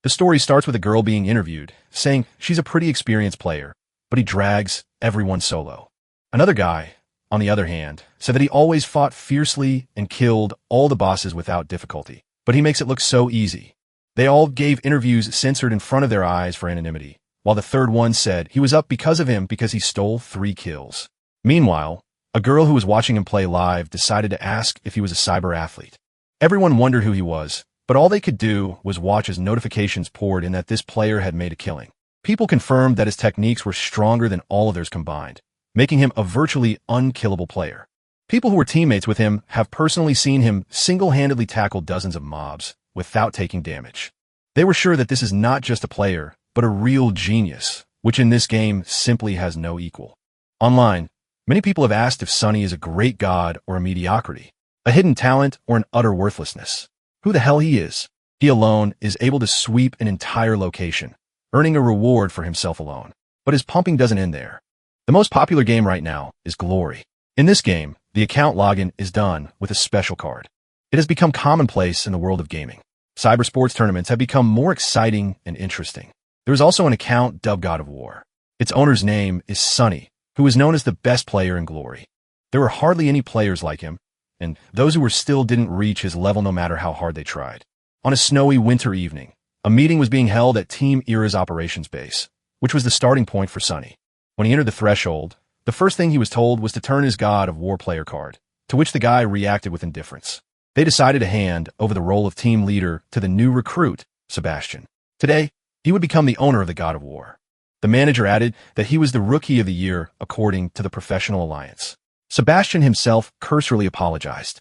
The story starts with a girl being interviewed, saying she's a pretty experienced player, but he drags everyone solo. Another guy, on the other hand, said that he always fought fiercely and killed all the bosses without difficulty, but he makes it look so easy. They all gave interviews censored in front of their eyes for anonymity, while the third one said he was up because of him because he stole 3 kills. Meanwhile, a girl who was watching him play live decided to ask if he was a cyber athlete. Everyone wondered who he was, but all they could do was watch as notifications poured in that this player had made a killing. People confirmed that his techniques were stronger than all of theirs combined, making him a virtually unkillable player. People who were teammates with him have personally seen him single-handedly tackle dozens of mobs without taking damage. They were sure that this is not just a player, but a real genius, which in this game simply has no equal. Online, many people have asked if Sunny is a great god or a mediocrity, a hidden talent or an utter worthlessness. Who the hell he is? He alone is able to sweep an entire location, earning a reward for himself alone. But his pumping doesn't end there. The most popular game right now is Glory. In this game, the account login is done with a special card. It has become commonplace in the world of gaming. Cybersports tournaments have become more exciting and interesting. There is also an account dubbed God of War. Its owner's name is Sunny, who is known as the best player in Glory. There were hardly any players like him, and those who were still didn't reach his level no matter how hard they tried. On a snowy winter evening, a meeting was being held at Team Era's operations base, which was the starting point for Sunny. When he entered the threshold, the first thing he was told was to turn his God of War player card, to which the guy reacted with indifference. They decided to hand over the role of team leader to the new recruit, Sebastian. Today, he would become the owner of the God of War. The manager added that he was the Rookie of the Year according to the Professional Alliance. Sebastian himself cursorily apologized.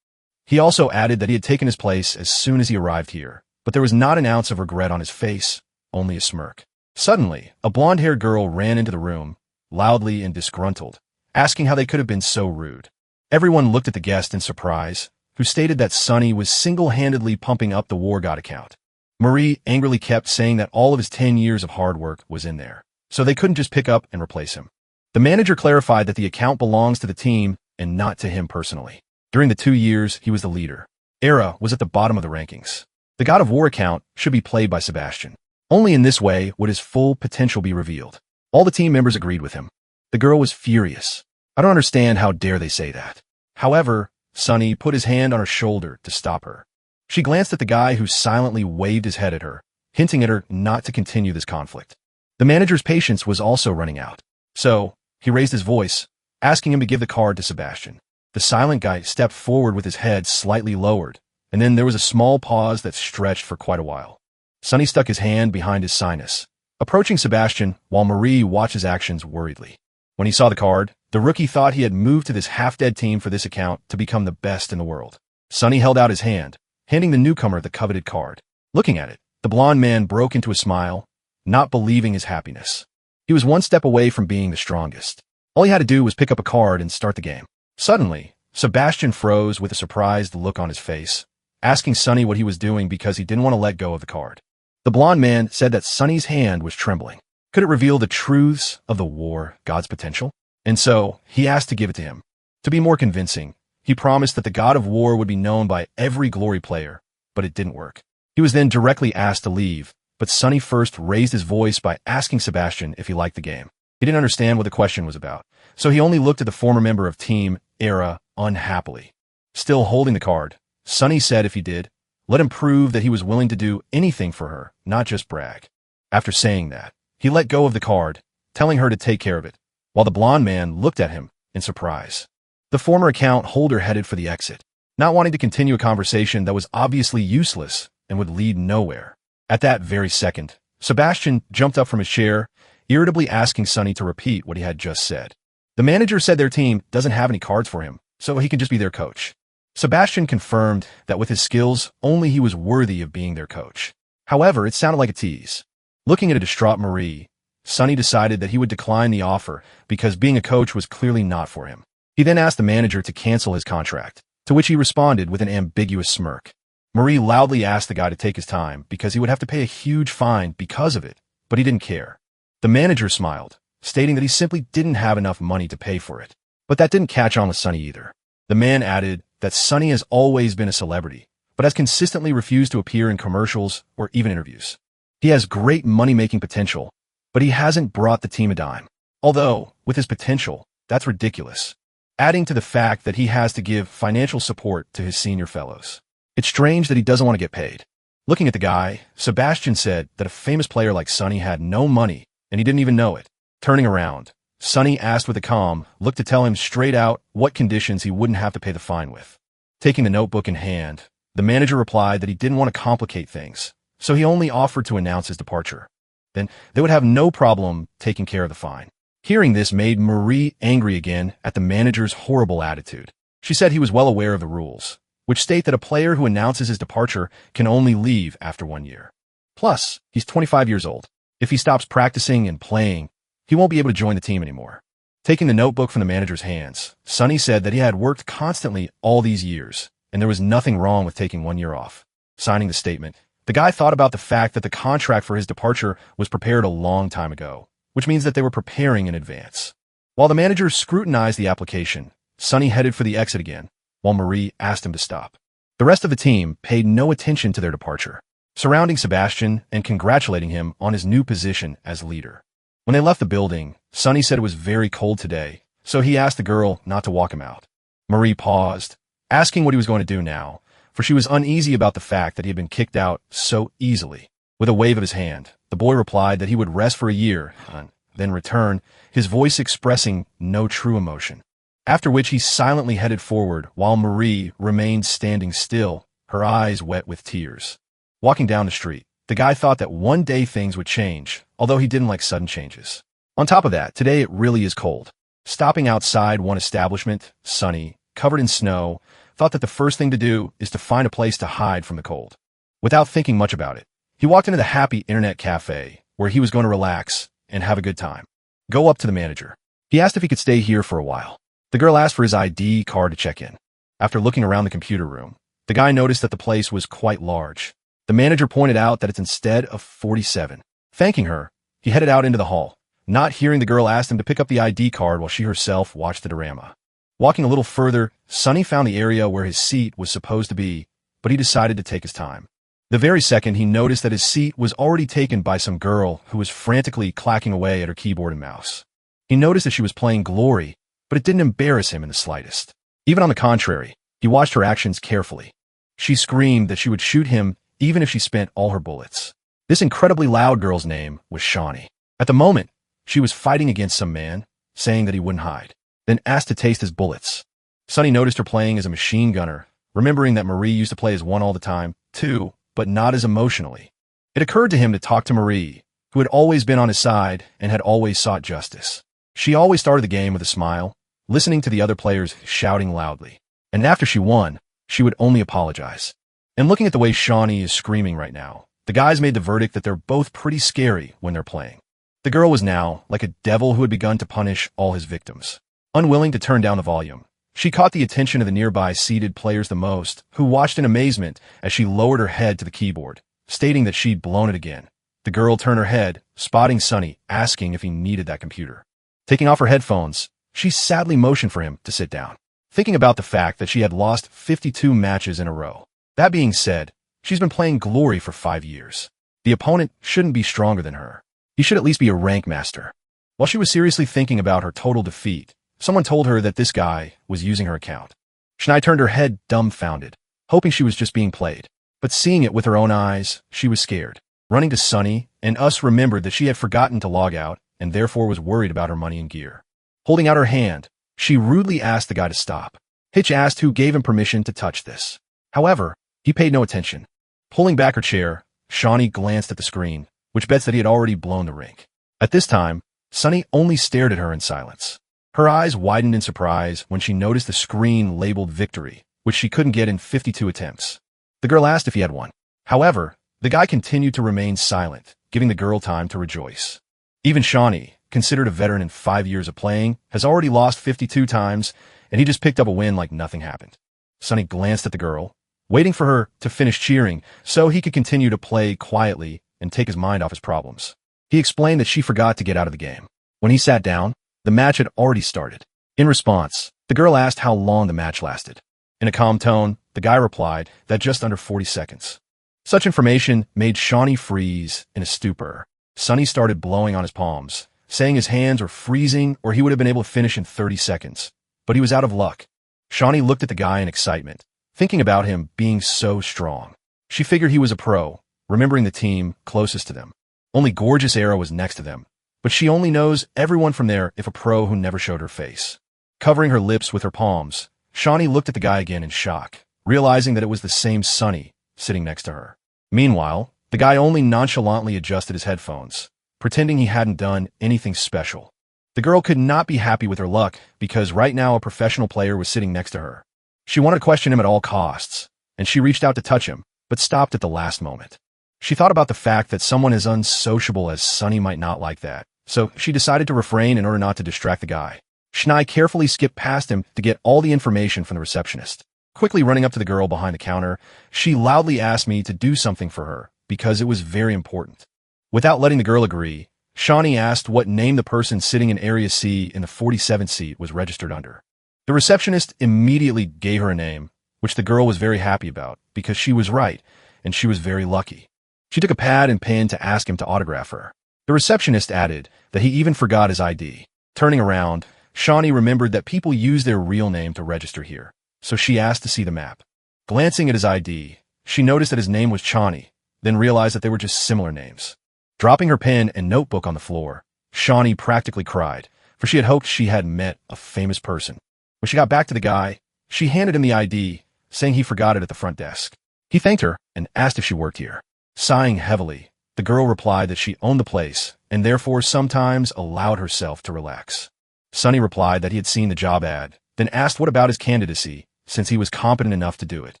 He also added that he had taken his place as soon as he arrived here, but there was not an ounce of regret on his face, only a smirk. Suddenly, a blonde-haired girl ran into the room, loudly and disgruntled, asking how they could have been so rude. Everyone looked at the guest in surprise, who stated that Sunny was single-handedly pumping up the War God account. Marie angrily kept saying that all of his 10 years of hard work was in there, so they couldn't just pick up and replace him. The manager clarified that the account belongs to the team and not to him personally. During the 2 years, he was the leader. Era was at the bottom of the rankings. The God of War account should be played by Sebastian. Only in this way would his full potential be revealed. All the team members agreed with him. The girl was furious. I don't understand how dare they say that. However, Sunny put his hand on her shoulder to stop her. She glanced at the guy who silently waved his head at her, hinting at her not to continue this conflict. The manager's patience was also running out. So, he raised his voice, asking him to give the card to Sebastian. The silent guy stepped forward with his head slightly lowered, and then there was a small pause that stretched for quite a while. Sunny stuck his hand behind his sinus, approaching Sebastian while Marie watched his actions worriedly. When he saw the card, the rookie thought he had moved to this half-dead team for this account to become the best in the world. Sunny held out his hand, handing the newcomer the coveted card. Looking at it, the blonde man broke into a smile, not believing his happiness. He was one step away from being the strongest. All he had to do was pick up a card and start the game. Suddenly, Sebastian froze with a surprised look on his face, asking Sunny what he was doing because he didn't want to let go of the card. The blonde man said that Sunny's hand was trembling. Could it reveal the truths of the War God's potential? And so, he asked to give it to him. To be more convincing, he promised that the God of War would be known by every Glory player, but it didn't work. He was then directly asked to leave, but Sunny first raised his voice by asking Sebastian if he liked the game. He didn't understand what the question was about, so he only looked at the former member of Team Era unhappily. Still holding the card, Sunny said if he did, let him prove that he was willing to do anything for her, not just brag. After saying that, he let go of the card, telling her to take care of it, while the blonde man looked at him in surprise. The former account holder headed for the exit, not wanting to continue a conversation that was obviously useless and would lead nowhere. At that very second, Sebastian jumped up from his chair, irritably asking Sunny to repeat what he had just said. The manager said their team doesn't have any cards for him, so he can just be their coach. Sebastian confirmed that with his skills, only he was worthy of being their coach. However, it sounded like a tease. Looking at a distraught Marie, Sunny decided that he would decline the offer because being a coach was clearly not for him. He then asked the manager to cancel his contract, to which he responded with an ambiguous smirk. Marie loudly asked the guy to take his time because he would have to pay a huge fine because of it, but he didn't care. The manager smiled, stating that he simply didn't have enough money to pay for it. But that didn't catch on with Sunny either. The man added that Sunny has always been a celebrity, but has consistently refused to appear in commercials or even interviews. He has great money-making potential, but he hasn't brought the team a dime. Although, with his potential, that's ridiculous. Adding to the fact that he has to give financial support to his senior fellows. It's strange that he doesn't want to get paid. Looking at the guy, Sebastian said that a famous player like Sonny had no money, and he didn't even know it. Turning around, Sonny asked with a calm look to tell him straight out what conditions he wouldn't have to pay the fine with. Taking the notebook in hand, the manager replied that he didn't want to complicate things, so he only offered to announce his departure. Then they would have no problem taking care of the fine. Hearing this made Marie angry again at the manager's horrible attitude. She said he was well aware of the rules, which state that a player who announces his departure can only leave after 1 year. Plus, he's 25 years old. If he stops practicing and playing, he won't be able to join the team anymore. Taking the notebook from the manager's hands, Sonny said that he had worked constantly all these years, and there was nothing wrong with taking 1 year off. Signing the statement, the guy thought about the fact that the contract for his departure was prepared a long time ago, which means that they were preparing in advance. While the manager scrutinized the application, Sonny headed for the exit again, while Marie asked him to stop. The rest of the team paid no attention to their departure, surrounding Sebastian and congratulating him on his new position as leader. When they left the building, Sonny said it was very cold today, so he asked the girl not to walk him out. Marie paused, asking what he was going to do now, for she was uneasy about the fact that he had been kicked out so easily. With a wave of his hand, the boy replied that he would rest for a year, and then return, his voice expressing no true emotion. After which he silently headed forward while Marie remained standing still, her eyes wet with tears. Walking down the street, the guy thought that one day things would change, although he didn't like sudden changes. On top of that, today it really is cold. Stopping outside one establishment, sunny, covered in snow, thought that the first thing to do is to find a place to hide from the cold. Without thinking much about it, he walked into the happy internet cafe, where he was going to relax and have a good time. Go up to the manager. He asked if he could stay here for a while. The girl asked for his ID card to check in. After looking around the computer room, the guy noticed that the place was quite large. The manager pointed out that it's instead of 47. Thanking her, he headed out into the hall. Not hearing the girl asked him to pick up the ID card while she herself watched the drama. Walking a little further, Sonny found the area where his seat was supposed to be, but he decided to take his time. The very second he noticed that his seat was already taken by some girl who was frantically clacking away at her keyboard and mouse. He noticed that she was playing Glory, but it didn't embarrass him in the slightest. Even on the contrary, he watched her actions carefully. She screamed that she would shoot him even if she spent all her bullets. This incredibly loud girl's name was Shawnee. At the moment, she was fighting against some man, saying that he wouldn't hide, then asked to taste his bullets. Sonny noticed her playing as a machine gunner, remembering that Marie used to play as one all the time, too, but not as emotionally. It occurred to him to talk to Marie, who had always been on his side and had always sought justice. She always started the game with a smile, listening to the other players shouting loudly. And after she won, she would only apologize. And looking at the way Shawnee is screaming right now, the guys made the verdict that they're both pretty scary when they're playing. The girl was now like a devil who had begun to punish all his victims. Unwilling to turn down the volume, she caught the attention of the nearby seated players the most, who watched in amazement as she lowered her head to the keyboard, stating that she'd blown it again. The girl turned her head, spotting Sonny, asking if he needed that computer. Taking off her headphones, she sadly motioned for him to sit down, thinking about the fact that she had lost 52 matches in a row. That being said, she's been playing Glory for 5 years. The opponent shouldn't be stronger than her. He should at least be a rank master. While she was seriously thinking about her total defeat, someone told her that this guy was using her account. Shania turned her head dumbfounded, hoping she was just being played. But seeing it with her own eyes, she was scared. Running to Sonny and us remembered that she had forgotten to log out and therefore was worried about her money and gear. Holding out her hand, she rudely asked the guy to stop. Hitch asked who gave him permission to touch this. However, he paid no attention. Pulling back her chair, Shawnee glanced at the screen, which bets that he had already blown the rink. At this time, Sonny only stared at her in silence. Her eyes widened in surprise when she noticed the screen labeled victory, which she couldn't get in 52 attempts. The girl asked if he had won. However, the guy continued to remain silent, giving the girl time to rejoice. Even Shawnee, considered a veteran in 5 years of playing, has already lost 52 times, and he just picked up a win like nothing happened. Sonny glanced at the girl, waiting for her to finish cheering so he could continue to play quietly and take his mind off his problems. He explained that she forgot to get out of the game. When he sat down, the match had already started. In response, the girl asked how long the match lasted. In a calm tone, the guy replied that just under 40 seconds. Such information made Shawnee freeze in a stupor. Sunny started blowing on his palms, saying his hands were freezing or he would have been able to finish in 30 seconds. But he was out of luck. Shawnee looked at the guy in excitement, thinking about him being so strong. She figured he was a pro, remembering the team closest to them. Only Gorgeous Arrow was next to them, but she only knows everyone from there if a pro who never showed her face. Covering her lips with her palms, Shawnee looked at the guy again in shock, realizing that it was the same Sunny sitting next to her. Meanwhile, the guy only nonchalantly adjusted his headphones, pretending he hadn't done anything special. The girl could not be happy with her luck because right now a professional player was sitting next to her. She wanted to question him at all costs, and she reached out to touch him, but stopped at the last moment. She thought about the fact that someone as unsociable as Sunny might not like that, so she decided to refrain in order not to distract the guy. Schnei carefully skipped past him to get all the information from the receptionist. Quickly running up to the girl behind the counter, she loudly asked me to do something for her because it was very important. Without letting the girl agree, Shawnee asked what name the person sitting in Area C in the 47th seat was registered under. The receptionist immediately gave her a name, which the girl was very happy about because she was right, and she was very lucky. She took a pad and pen to ask him to autograph her. The receptionist added that he even forgot his ID. Turning around, Shawnee remembered that people use their real name to register here, so she asked to see the map. Glancing at his ID, she noticed that his name was Shawnee, then realized that they were just similar names. Dropping her pen and notebook on the floor, Shawnee practically cried, for she had hoped she had met a famous person. When she got back to the guy, she handed him the ID, saying he forgot it at the front desk. He thanked her and asked if she worked here. Sighing heavily, the girl replied that she owned the place and therefore sometimes allowed herself to relax. Sunny replied that he had seen the job ad, then asked what about his candidacy, since he was competent enough to do it.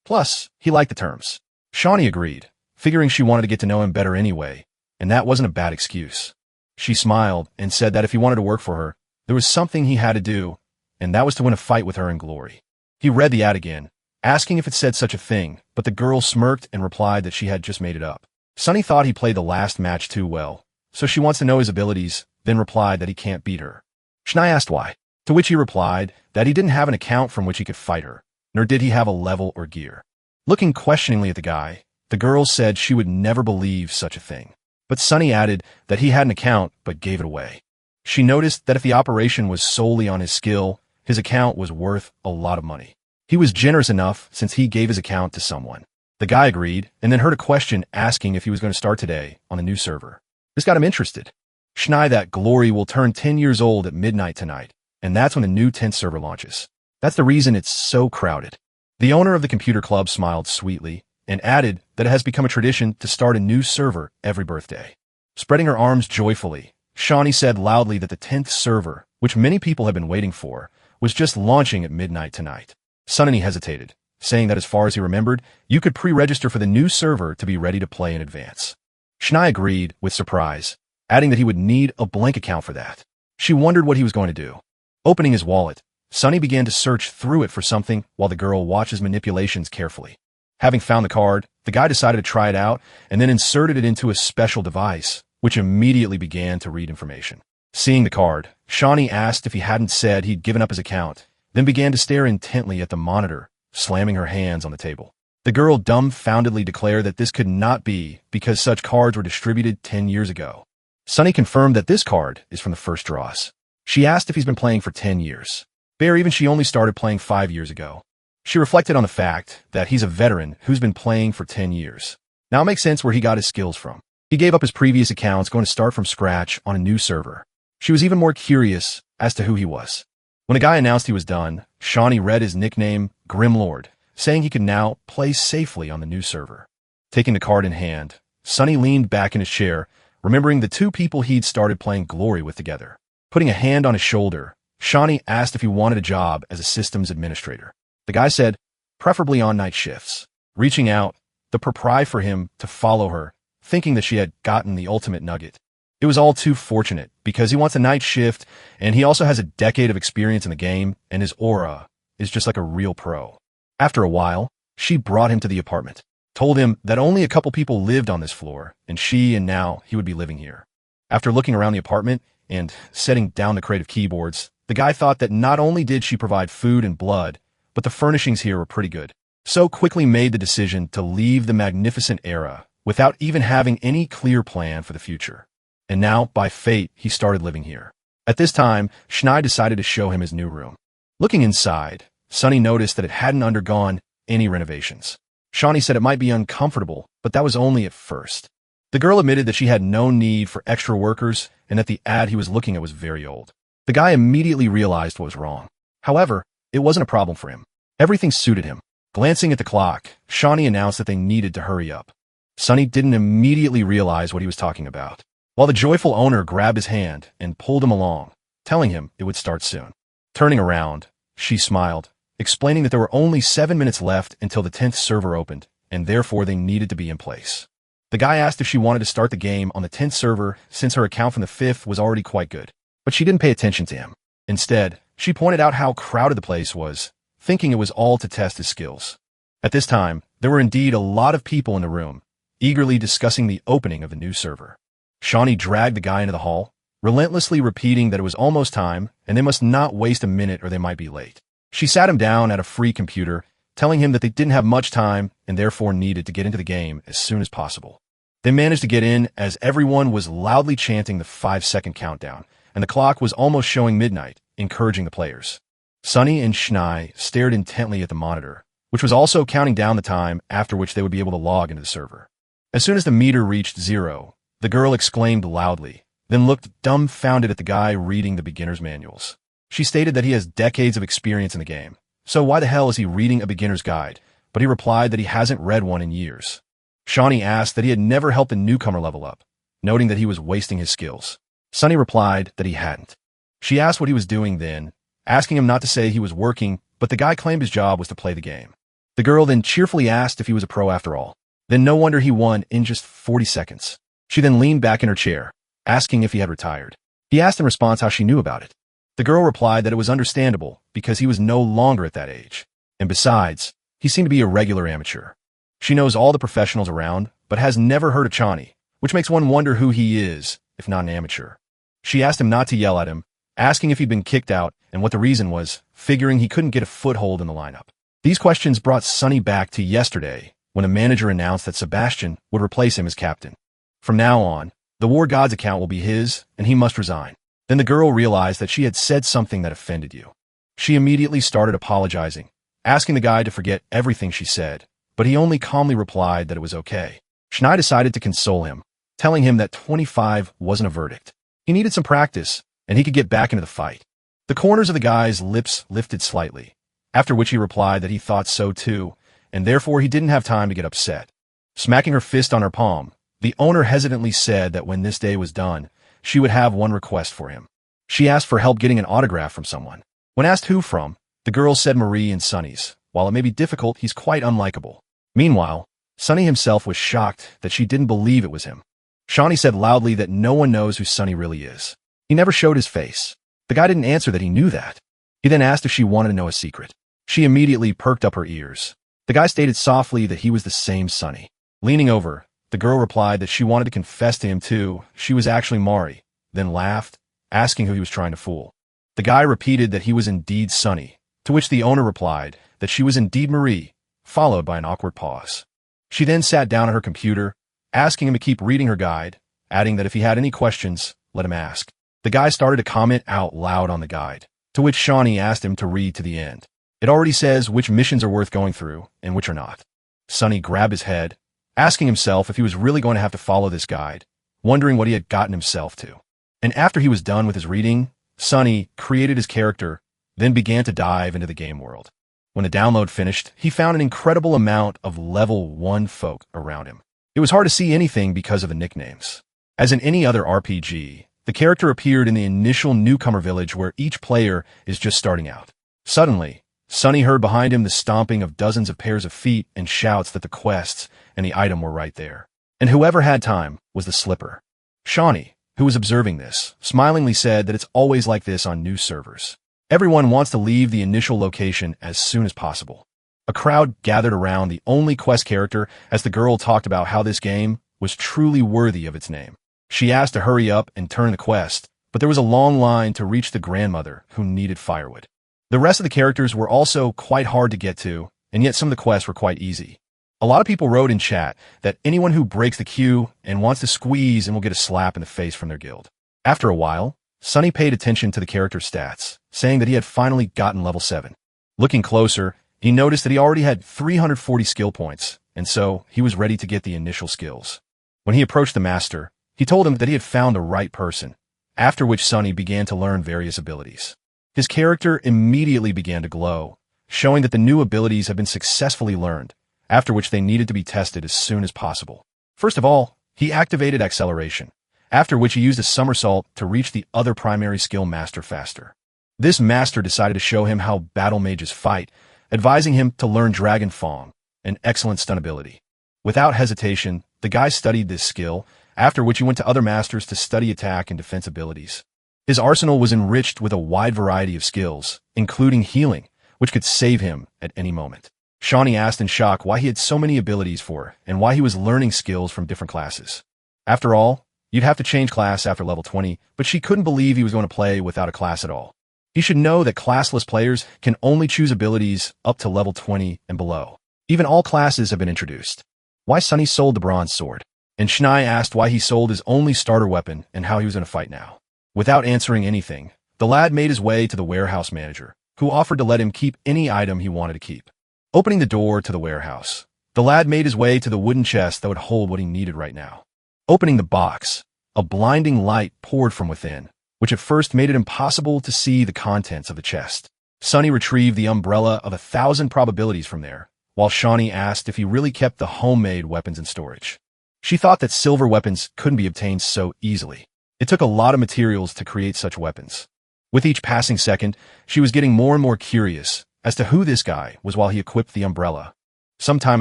Plus, he liked the terms. Shawnee agreed, figuring she wanted to get to know him better anyway, and that wasn't a bad excuse. She smiled and said that if he wanted to work for her, there was something he had to do, and that was to win a fight with her in glory. He read the ad again, asking if it said such a thing, but the girl smirked and replied that she had just made it up. Sunny thought he played the last match too well, so she wants to know his abilities, then replied that he can't beat her. Schnei asked why, to which he replied that he didn't have an account from which he could fight her, nor did he have a level or gear. Looking questioningly at the guy, the girl said she would never believe such a thing. But Sunny added that he had an account but gave it away. She noticed that if the operation was solely on his skill, his account was worth a lot of money. He was generous enough since he gave his account to someone. The guy agreed and then heard a question asking if he was going to start today on a new server. This got him interested. Schnei that Glory will turn 10 years old at midnight tonight, and that's when the new 10th server launches. That's the reason it's so crowded. The owner of the computer club smiled sweetly and added that it has become a tradition to start a new server every birthday. Spreading her arms joyfully, Shawnee said loudly that the 10th server, which many people had been waiting for, was just launching at midnight tonight. Sunny hesitated, saying that as far as he remembered, you could pre-register for the new server to be ready to play in advance. Schnei agreed with surprise, adding that he would need a blank account for that. She wondered what he was going to do. Opening his wallet, Sunny began to search through it for something while the girl watched his manipulations carefully. Having found the card, the guy decided to try it out and then inserted it into a special device, which immediately began to read information. Seeing the card, Shawnee asked if he hadn't said he'd given up his account, then began to stare intently at the monitor, slamming her hands on the table. The girl dumbfoundedly declared that this could not be because such cards were distributed 10 years ago. Sunny confirmed that this card is from the first draws. She asked if he's been playing for 10 years. Bare even she only started playing 5 years ago. She reflected on the fact that he's a veteran who's been playing for 10 years. Now it makes sense where he got his skills from. He gave up his previous accounts going to start from scratch on a new server. She was even more curious as to who he was. When the guy announced he was done, Shawnee read his nickname, Grimlord, saying he could now play safely on the new server. Taking the card in hand, Sunny leaned back in his chair, remembering the two people he'd started playing Glory with together. Putting a hand on his shoulder, Shawnee asked if he wanted a job as a systems administrator. The guy said, preferably on night shifts. Reaching out, the pry for him to follow her, thinking that she had gotten the ultimate nugget. It was all too fortunate, because he wants a night shift, and he also has a decade of experience in the game, and his aura is just like a real pro. After a while, she brought him to the apartment, told him that only a couple people lived on this floor, and now he would be living here. After looking around the apartment and setting down the crate of keyboards, the guy thought that not only did she provide food and blood, but the furnishings here were pretty good. so quickly made the decision to leave the magnificent era without even having any clear plan for the future. And now, by fate, he started living here. At this time, Schnei decided to show him his new room. Looking inside, Sunny noticed that it hadn't undergone any renovations. Shawnee said it might be uncomfortable, but that was only at first. The girl admitted that she had no need for extra workers and that the ad he was looking at was very old. The guy immediately realized what was wrong. However, it wasn't a problem for him. Everything suited him. Glancing at the clock, Shawnee announced that they needed to hurry up. Sunny didn't immediately realize what he was talking about, while the joyful owner grabbed his hand and pulled him along, telling him it would start soon. Turning around, she smiled, explaining that there were only 7 minutes left until the 10th server opened, and therefore they needed to be in place. The guy asked if she wanted to start the game on the 10th server since her account from the 5th was already quite good, but she didn't pay attention to him. Instead, she pointed out how crowded the place was, thinking it was all to test his skills. At this time, there were indeed a lot of people in the room, eagerly discussing the opening of the new server. Shawnee dragged the guy into the hall, relentlessly repeating that it was almost time and they must not waste a minute or they might be late. She sat him down at a free computer, telling him that they didn't have much time and therefore needed to get into the game as soon as possible. They managed to get in as everyone was loudly chanting the 5-second countdown, and the clock was almost showing midnight, encouraging the players. Sunny and Schnei stared intently at the monitor, which was also counting down the time after which they would be able to log into the server. As soon as the meter reached 0, the girl exclaimed loudly, then looked dumbfounded at the guy reading the beginner's manuals. She stated that he has decades of experience in the game, so why the hell is he reading a beginner's guide? But he replied that he hasn't read one in years. Shawnee asked that he had never helped a newcomer level up, noting that he was wasting his skills. Sunny replied that he hadn't. She asked what he was doing then, asking him not to say he was working, but the guy claimed his job was to play the game. The girl then cheerfully asked if he was a pro after all. Then no wonder he won in just 40 seconds. She then leaned back in her chair, asking if he had retired. He asked in response how she knew about it. The girl replied that it was understandable because he was no longer at that age. And besides, he seemed to be a regular amateur. She knows all the professionals around, but has never heard of Chani, which makes one wonder who he is, if not an amateur. She asked him not to yell at him, asking if he'd been kicked out and what the reason was, figuring he couldn't get a foothold in the lineup. These questions brought Sunny back to yesterday, when a manager announced that Sebastian would replace him as captain. From now on, the War Gods account will be his, and he must resign. Then the girl realized that she had said something that offended you. She immediately started apologizing, asking the guy to forget everything she said, but he only calmly replied that it was okay. Schnei decided to console him, telling him that 25 wasn't a verdict. He needed some practice, and he could get back into the fight. The corners of the guy's lips lifted slightly, after which he replied that he thought so too, and therefore he didn't have time to get upset. Smacking her fist on her palm, the owner hesitantly said that when this day was done, she would have one request for him. She asked for help getting an autograph from someone. When asked who from, the girl said Marie and Sunny's. While it may be difficult, he's quite unlikable. Meanwhile, Sunny himself was shocked that she didn't believe it was him. Shawnee said loudly that no one knows who Sunny really is. He never showed his face. The guy didn't answer that he knew that. He then asked if she wanted to know a secret. She immediately perked up her ears. The guy stated softly that he was the same Sunny. Leaning over, the girl replied that she wanted to confess to him too. She was actually Mari, then laughed, asking who he was trying to fool. The guy repeated that he was indeed Sunny, to which the owner replied that she was indeed Marie, followed by an awkward pause. She then sat down at her computer, asking him to keep reading her guide, adding that if he had any questions, let him ask. The guy started to comment out loud on the guide, to which Shawnee asked him to read to the end. It already says which missions are worth going through and which are not. Sunny grabbed his head, asking himself if he was really going to have to follow this guide, wondering what he had gotten himself to. And after he was done with his reading, Sunny created his character, then began to dive into the game world. When the download finished, he found an incredible amount of level 1 folk around him. It was hard to see anything because of the nicknames. As in any other RPG, the character appeared in the initial newcomer village where each player is just starting out. Suddenly, Sunny heard behind him the stomping of dozens of pairs of feet and shouts that the quests and the item were right there. And whoever had time was the slipper. Shawnee, who was observing this, smilingly said that it's always like this on new servers. Everyone wants to leave the initial location as soon as possible. A crowd gathered around the only quest character as the girl talked about how this game was truly worthy of its name. She asked to hurry up and turn the quest, but there was a long line to reach the grandmother who needed firewood. The rest of the characters were also quite hard to get to, and yet some of the quests were quite easy. A lot of people wrote in chat that anyone who breaks the queue and wants to squeeze and will get a slap in the face from their guild. After a while, Sunny paid attention to the character's stats, saying that he had finally gotten level 7. Looking closer, he noticed that he already had 340 skill points, and so he was ready to get the initial skills. When he approached the master, he told him that he had found the right person, after which Sunny began to learn various abilities. His character immediately began to glow, showing that the new abilities had been successfully learned, after which they needed to be tested as soon as possible. First of all, he activated acceleration, after which he used a somersault to reach the other primary skill master faster. This master decided to show him how battle mages fight, advising him to learn Dragon Fong, an excellent stun ability. Without hesitation, the guy studied this skill, after which he went to other masters to study attack and defense abilities. His arsenal was enriched with a wide variety of skills, including healing, which could save him at any moment. Shawnee asked in shock why he had so many abilities for, and why he was learning skills from different classes. After all, you'd have to change class after level 20, but she couldn't believe he was going to play without a class at all. He should know that classless players can only choose abilities up to level 20 and below. Even all classes have been introduced. Why Sunny sold the bronze sword? And Shnai asked why he sold his only starter weapon and how he was going to fight now. Without answering anything, the lad made his way to the warehouse manager, who offered to let him keep any item he wanted to keep. Opening the door to the warehouse, the lad made his way to the wooden chest that would hold what he needed right now. Opening the box, a blinding light poured from within, which at first made it impossible to see the contents of the chest. Sunny retrieved the umbrella of 1,000 probabilities from there, while Shawnee asked if he really kept the homemade weapons in storage. She thought that silver weapons couldn't be obtained so easily. It took a lot of materials to create such weapons. With each passing second, she was getting more and more curious as to who this guy was while he equipped the umbrella. Some time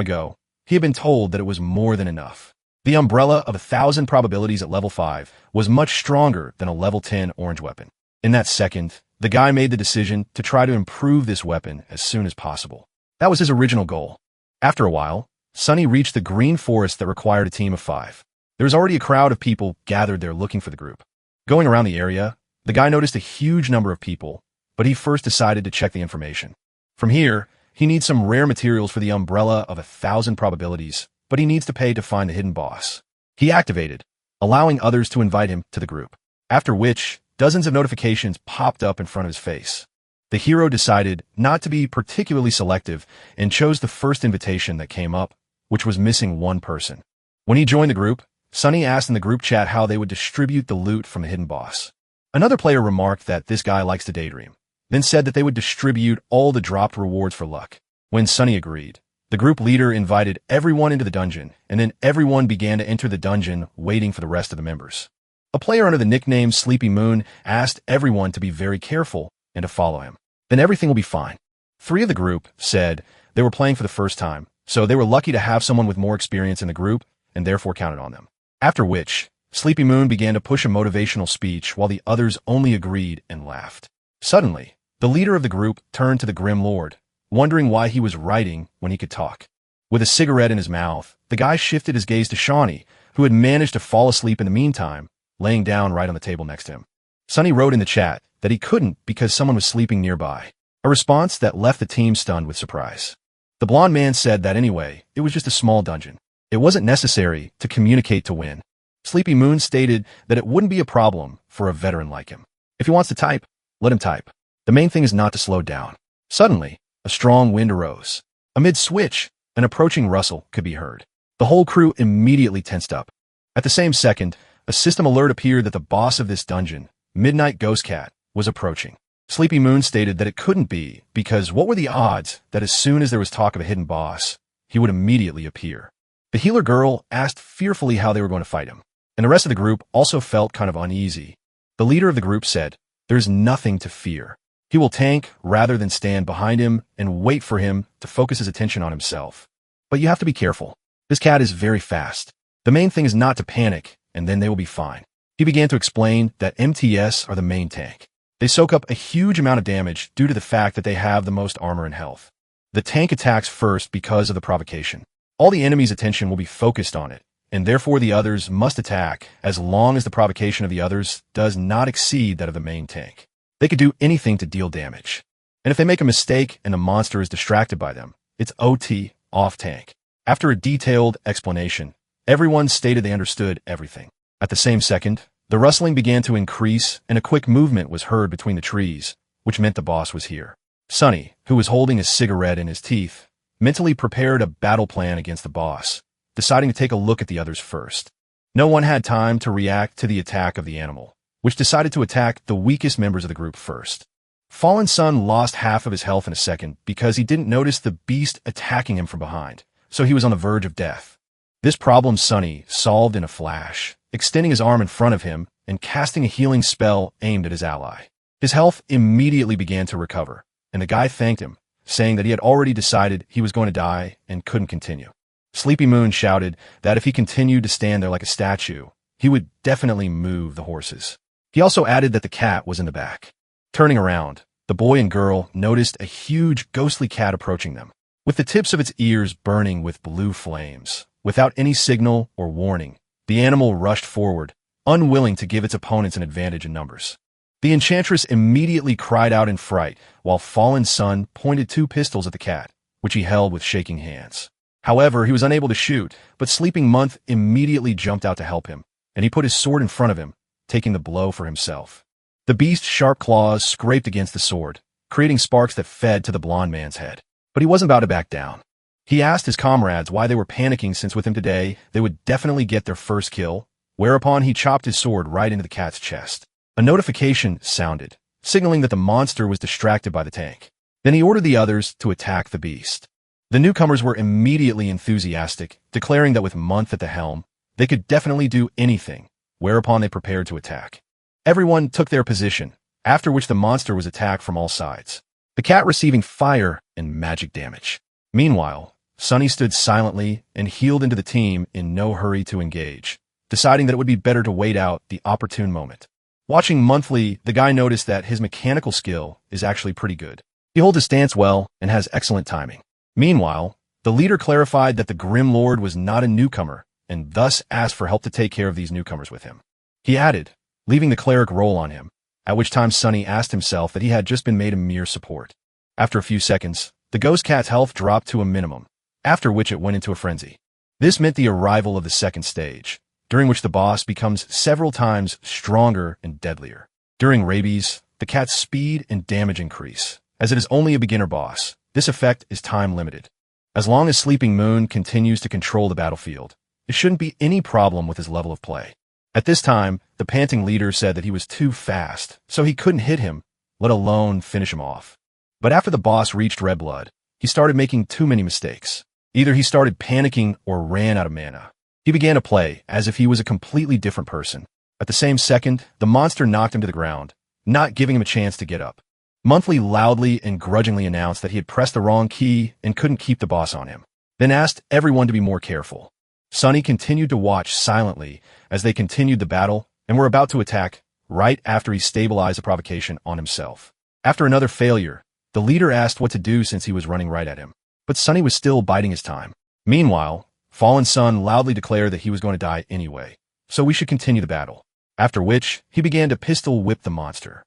ago, he had been told that it was more than enough. The umbrella of 1,000 probabilities at level 5 was much stronger than a level 10 orange weapon. In that second, the guy made the decision to try to improve this weapon as soon as possible. That was his original goal. After a while, Sunny reached the green forest that required a team of 5. There was already a crowd of people gathered there looking for the group. Going around the area, the guy noticed a huge number of people, but he first decided to check the information. From here, he needs some rare materials for the umbrella of 1,000 probabilities, but he needs to pay to find the hidden boss. He activated, allowing others to invite him to the group, after which dozens of notifications popped up in front of his face. The hero decided not to be particularly selective and chose the first invitation that came up, which was missing one person. When he joined the group, Sunny asked in the group chat how they would distribute the loot from the hidden boss. Another player remarked that this guy likes to daydream, then said that they would distribute all the dropped rewards for luck. When Sunny agreed, the group leader invited everyone into the dungeon, and then everyone began to enter the dungeon, waiting for the rest of the members. A player under the nickname Sleepy Moon asked everyone to be very careful and to follow him. Then everything will be fine. 3 of the group said they were playing for the first time, so they were lucky to have someone with more experience in the group, and therefore counted on them. After which, Sleepy Moon began to push a motivational speech while the others only agreed and laughed. Suddenly, the leader of the group turned to the Grim Lord, wondering why he was writing when he could talk. With a cigarette in his mouth, the guy shifted his gaze to Shawnee, who had managed to fall asleep in the meantime, laying down right on the table next to him. Sunny wrote in the chat that he couldn't because someone was sleeping nearby, a response that left the team stunned with surprise. The blonde man said that anyway, it was just a small dungeon. It wasn't necessary to communicate to win. Sleepy Moon stated that it wouldn't be a problem for a veteran like him. If he wants to type, let him type. The main thing is not to slow down. Suddenly, a strong wind arose. Amid switch, an approaching rustle could be heard. The whole crew immediately tensed up. At the same second, a system alert appeared that the boss of this dungeon, Midnight Ghost Cat, was approaching. Sleepy Moon stated that it couldn't be, because what were the odds that as soon as there was talk of a hidden boss, he would immediately appear? The healer girl asked fearfully how they were going to fight him, and the rest of the group also felt kind of uneasy. The leader of the group said, "There's nothing to fear. He will tank rather than stand behind him and wait for him to focus his attention on himself. But you have to be careful. This cat is very fast. The main thing is not to panic, and then they will be fine." He began to explain that MTS are the main tank. They soak up a huge amount of damage due to the fact that they have the most armor and health. The tank attacks first because of the provocation. All the enemy's attention will be focused on it, and therefore the others must attack as long as the provocation of the others does not exceed that of the main tank. They could do anything to deal damage. And if they make a mistake and the monster is distracted by them, It's OT, off tank. After a detailed explanation, everyone stated they understood everything. At the same second, the rustling began to increase and a quick movement was heard between the trees, which meant the boss was here. Sunny, who was holding a cigarette in his teeth, mentally prepared a battle plan against the boss, deciding to take a look at the others first. No one had time to react to the attack of the animal, which decided to attack the weakest members of the group first. Fallen Sun lost half of his health in a second because he didn't notice the beast attacking him from behind, so he was on the verge of death. This problem Sunny solved in a flash, extending his arm in front of him and casting a healing spell aimed at his ally. His health immediately began to recover, and the guy thanked him, saying that he had already decided he was going to die and couldn't continue. Sleepy Moon shouted that if he continued to stand there like a statue, he would definitely move the horses. He also added that the cat was in the back. Turning around, the boy and girl noticed a huge ghostly cat approaching them, with the tips of its ears burning with blue flames. Without any signal or warning, the animal rushed forward, unwilling to give its opponents an advantage in numbers. The enchantress immediately cried out in fright, while Fallen Sun pointed 2 pistols at the cat, which he held with shaking hands. However, he was unable to shoot, but Sleeping Month immediately jumped out to help him, and he put his sword in front of him, taking the blow for himself. The beast's sharp claws scraped against the sword, creating sparks that fed to the blonde man's head. But he wasn't about to back down. He asked his comrades why they were panicking since with him today they would definitely get their first kill, whereupon he chopped his sword right into the cat's chest. A notification sounded, signaling that the monster was distracted by the tank. Then he ordered the others to attack the beast. The newcomers were immediately enthusiastic, declaring that with Month at the helm, they could definitely do anything, whereupon they prepared to attack. Everyone took their position, after which the monster was attacked from all sides, the cat receiving fire and magic damage. Meanwhile, Sunny stood silently and healed into the team in no hurry to engage, deciding that it would be better to wait out the opportune moment. Watching Monthly, the guy noticed that his mechanical skill is actually pretty good. He holds his stance well and has excellent timing. Meanwhile, the leader clarified that the Grim Lord was not a newcomer and thus asked for help to take care of these newcomers with him. He added, leaving the cleric role on him, at which time Sunny asked himself that he had just been made a mere support. After a few seconds, the ghost cat's health dropped to a minimum, after which it went into a frenzy. This meant the arrival of the second stage, during which the boss becomes several times stronger and deadlier. During rabies, the cat's speed and damage increase. As it is only a beginner boss, this effect is time limited. As long as Sleeping Moon continues to control the battlefield, it shouldn't be any problem with his level of play. At this time, the panting leader said that he was too fast, so he couldn't hit him, let alone finish him off. But after the boss reached Red Blood, he started making too many mistakes. Either he started panicking or ran out of mana. He began to play as if he was a completely different person. At the same second, the monster knocked him to the ground, not giving him a chance to get up. Monthly loudly and grudgingly announced that he had pressed the wrong key and couldn't keep the boss on him, then asked everyone to be more careful. Sunny continued to watch silently as they continued the battle and were about to attack right after he stabilized the provocation on himself. After another failure, the leader asked what to do since he was running right at him, but Sunny was still biding his time. Meanwhile, Fallen Sun loudly declared that he was going to die anyway, so we should continue the battle, after which he began to pistol whip the monster.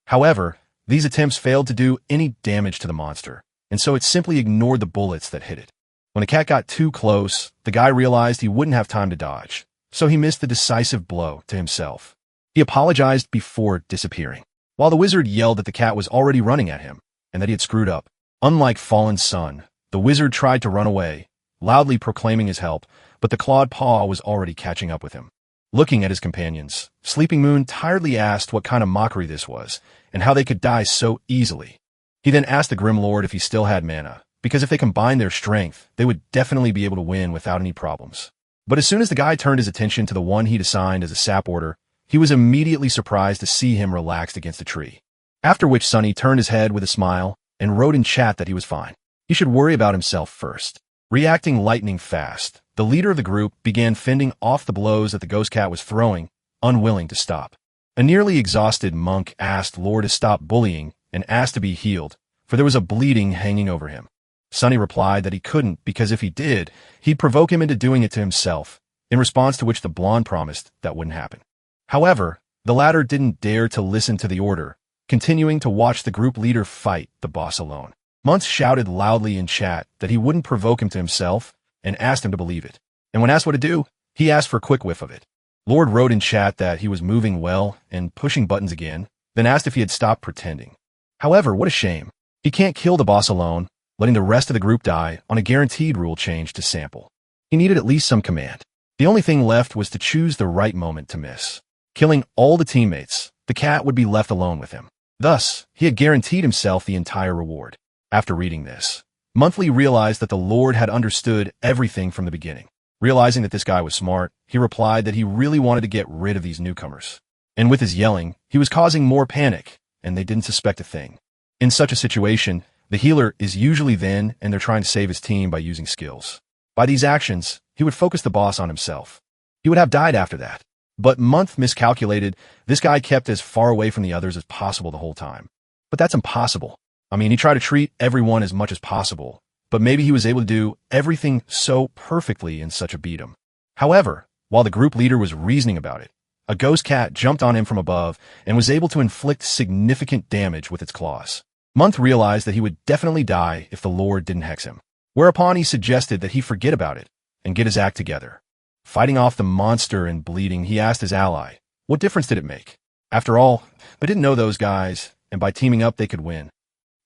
However, these attempts failed to do any damage to the monster, and so it simply ignored the bullets that hit it. When the cat got too close, the guy realized he wouldn't have time to dodge, so he missed the decisive blow to himself. He apologized before disappearing, while the wizard yelled that the cat was already running at him, and that he had screwed up. Unlike Fallen Sun, the wizard tried to run away, loudly proclaiming his help, but the clawed paw was already catching up with him. Looking at his companions, Sleeping Moon tiredly asked what kind of mockery this was, and how they could die so easily. He then asked the Grim Lord if he still had mana, because if they combined their strength, they would definitely be able to win without any problems. But as soon as the guy turned his attention to the one he'd assigned as a sap order, he was immediately surprised to see him relaxed against a tree. After which Sunny turned his head with a smile and wrote in chat that he was fine. He should worry about himself first. Reacting lightning fast, the leader of the group began fending off the blows that the ghost cat was throwing, unwilling to stop. A nearly exhausted monk asked Lord to stop bullying and asked to be healed, for there was a bleeding hanging over him. Sunny replied that he couldn't because if he did, he'd provoke him into doing it to himself, in response to which the blonde promised that wouldn't happen. However, the latter didn't dare to listen to the order, continuing to watch the group leader fight the boss alone. Muntz shouted loudly in chat that he wouldn't provoke him to himself and asked him to believe it. And when asked what to do, he asked for a quick whiff of it. Lord wrote in chat that he was moving well and pushing buttons again, then asked if he had stopped pretending. However, what a shame. He can't kill the boss alone, letting the rest of the group die on a guaranteed rule change to sample. He needed at least some command. The only thing left was to choose the right moment to miss. Killing all the teammates, the cat would be left alone with him. Thus, he had guaranteed himself the entire reward. After reading this, Monthly realized that the Lord had understood everything from the beginning. Realizing that this guy was smart, he replied that he really wanted to get rid of these newcomers. And with his yelling, he was causing more panic, and they didn't suspect a thing. In such a situation, the healer is usually then and they're trying to save his team by using skills. By these actions, he would focus the boss on himself. He would have died after that. But Month miscalculated. This guy kept as far away from the others as possible the whole time. But that's impossible. I mean, he tried to treat everyone as much as possible, but maybe he was able to do everything so perfectly in such a beat-em. However, while the group leader was reasoning about it, a ghost cat jumped on him from above and was able to inflict significant damage with its claws. Month realized that he would definitely die if the Lord didn't hex him. Whereupon he suggested that he forget about it and get his act together. Fighting off the monster and bleeding, he asked his ally, what difference did it make? After all, they didn't know those guys, and by teaming up they could win.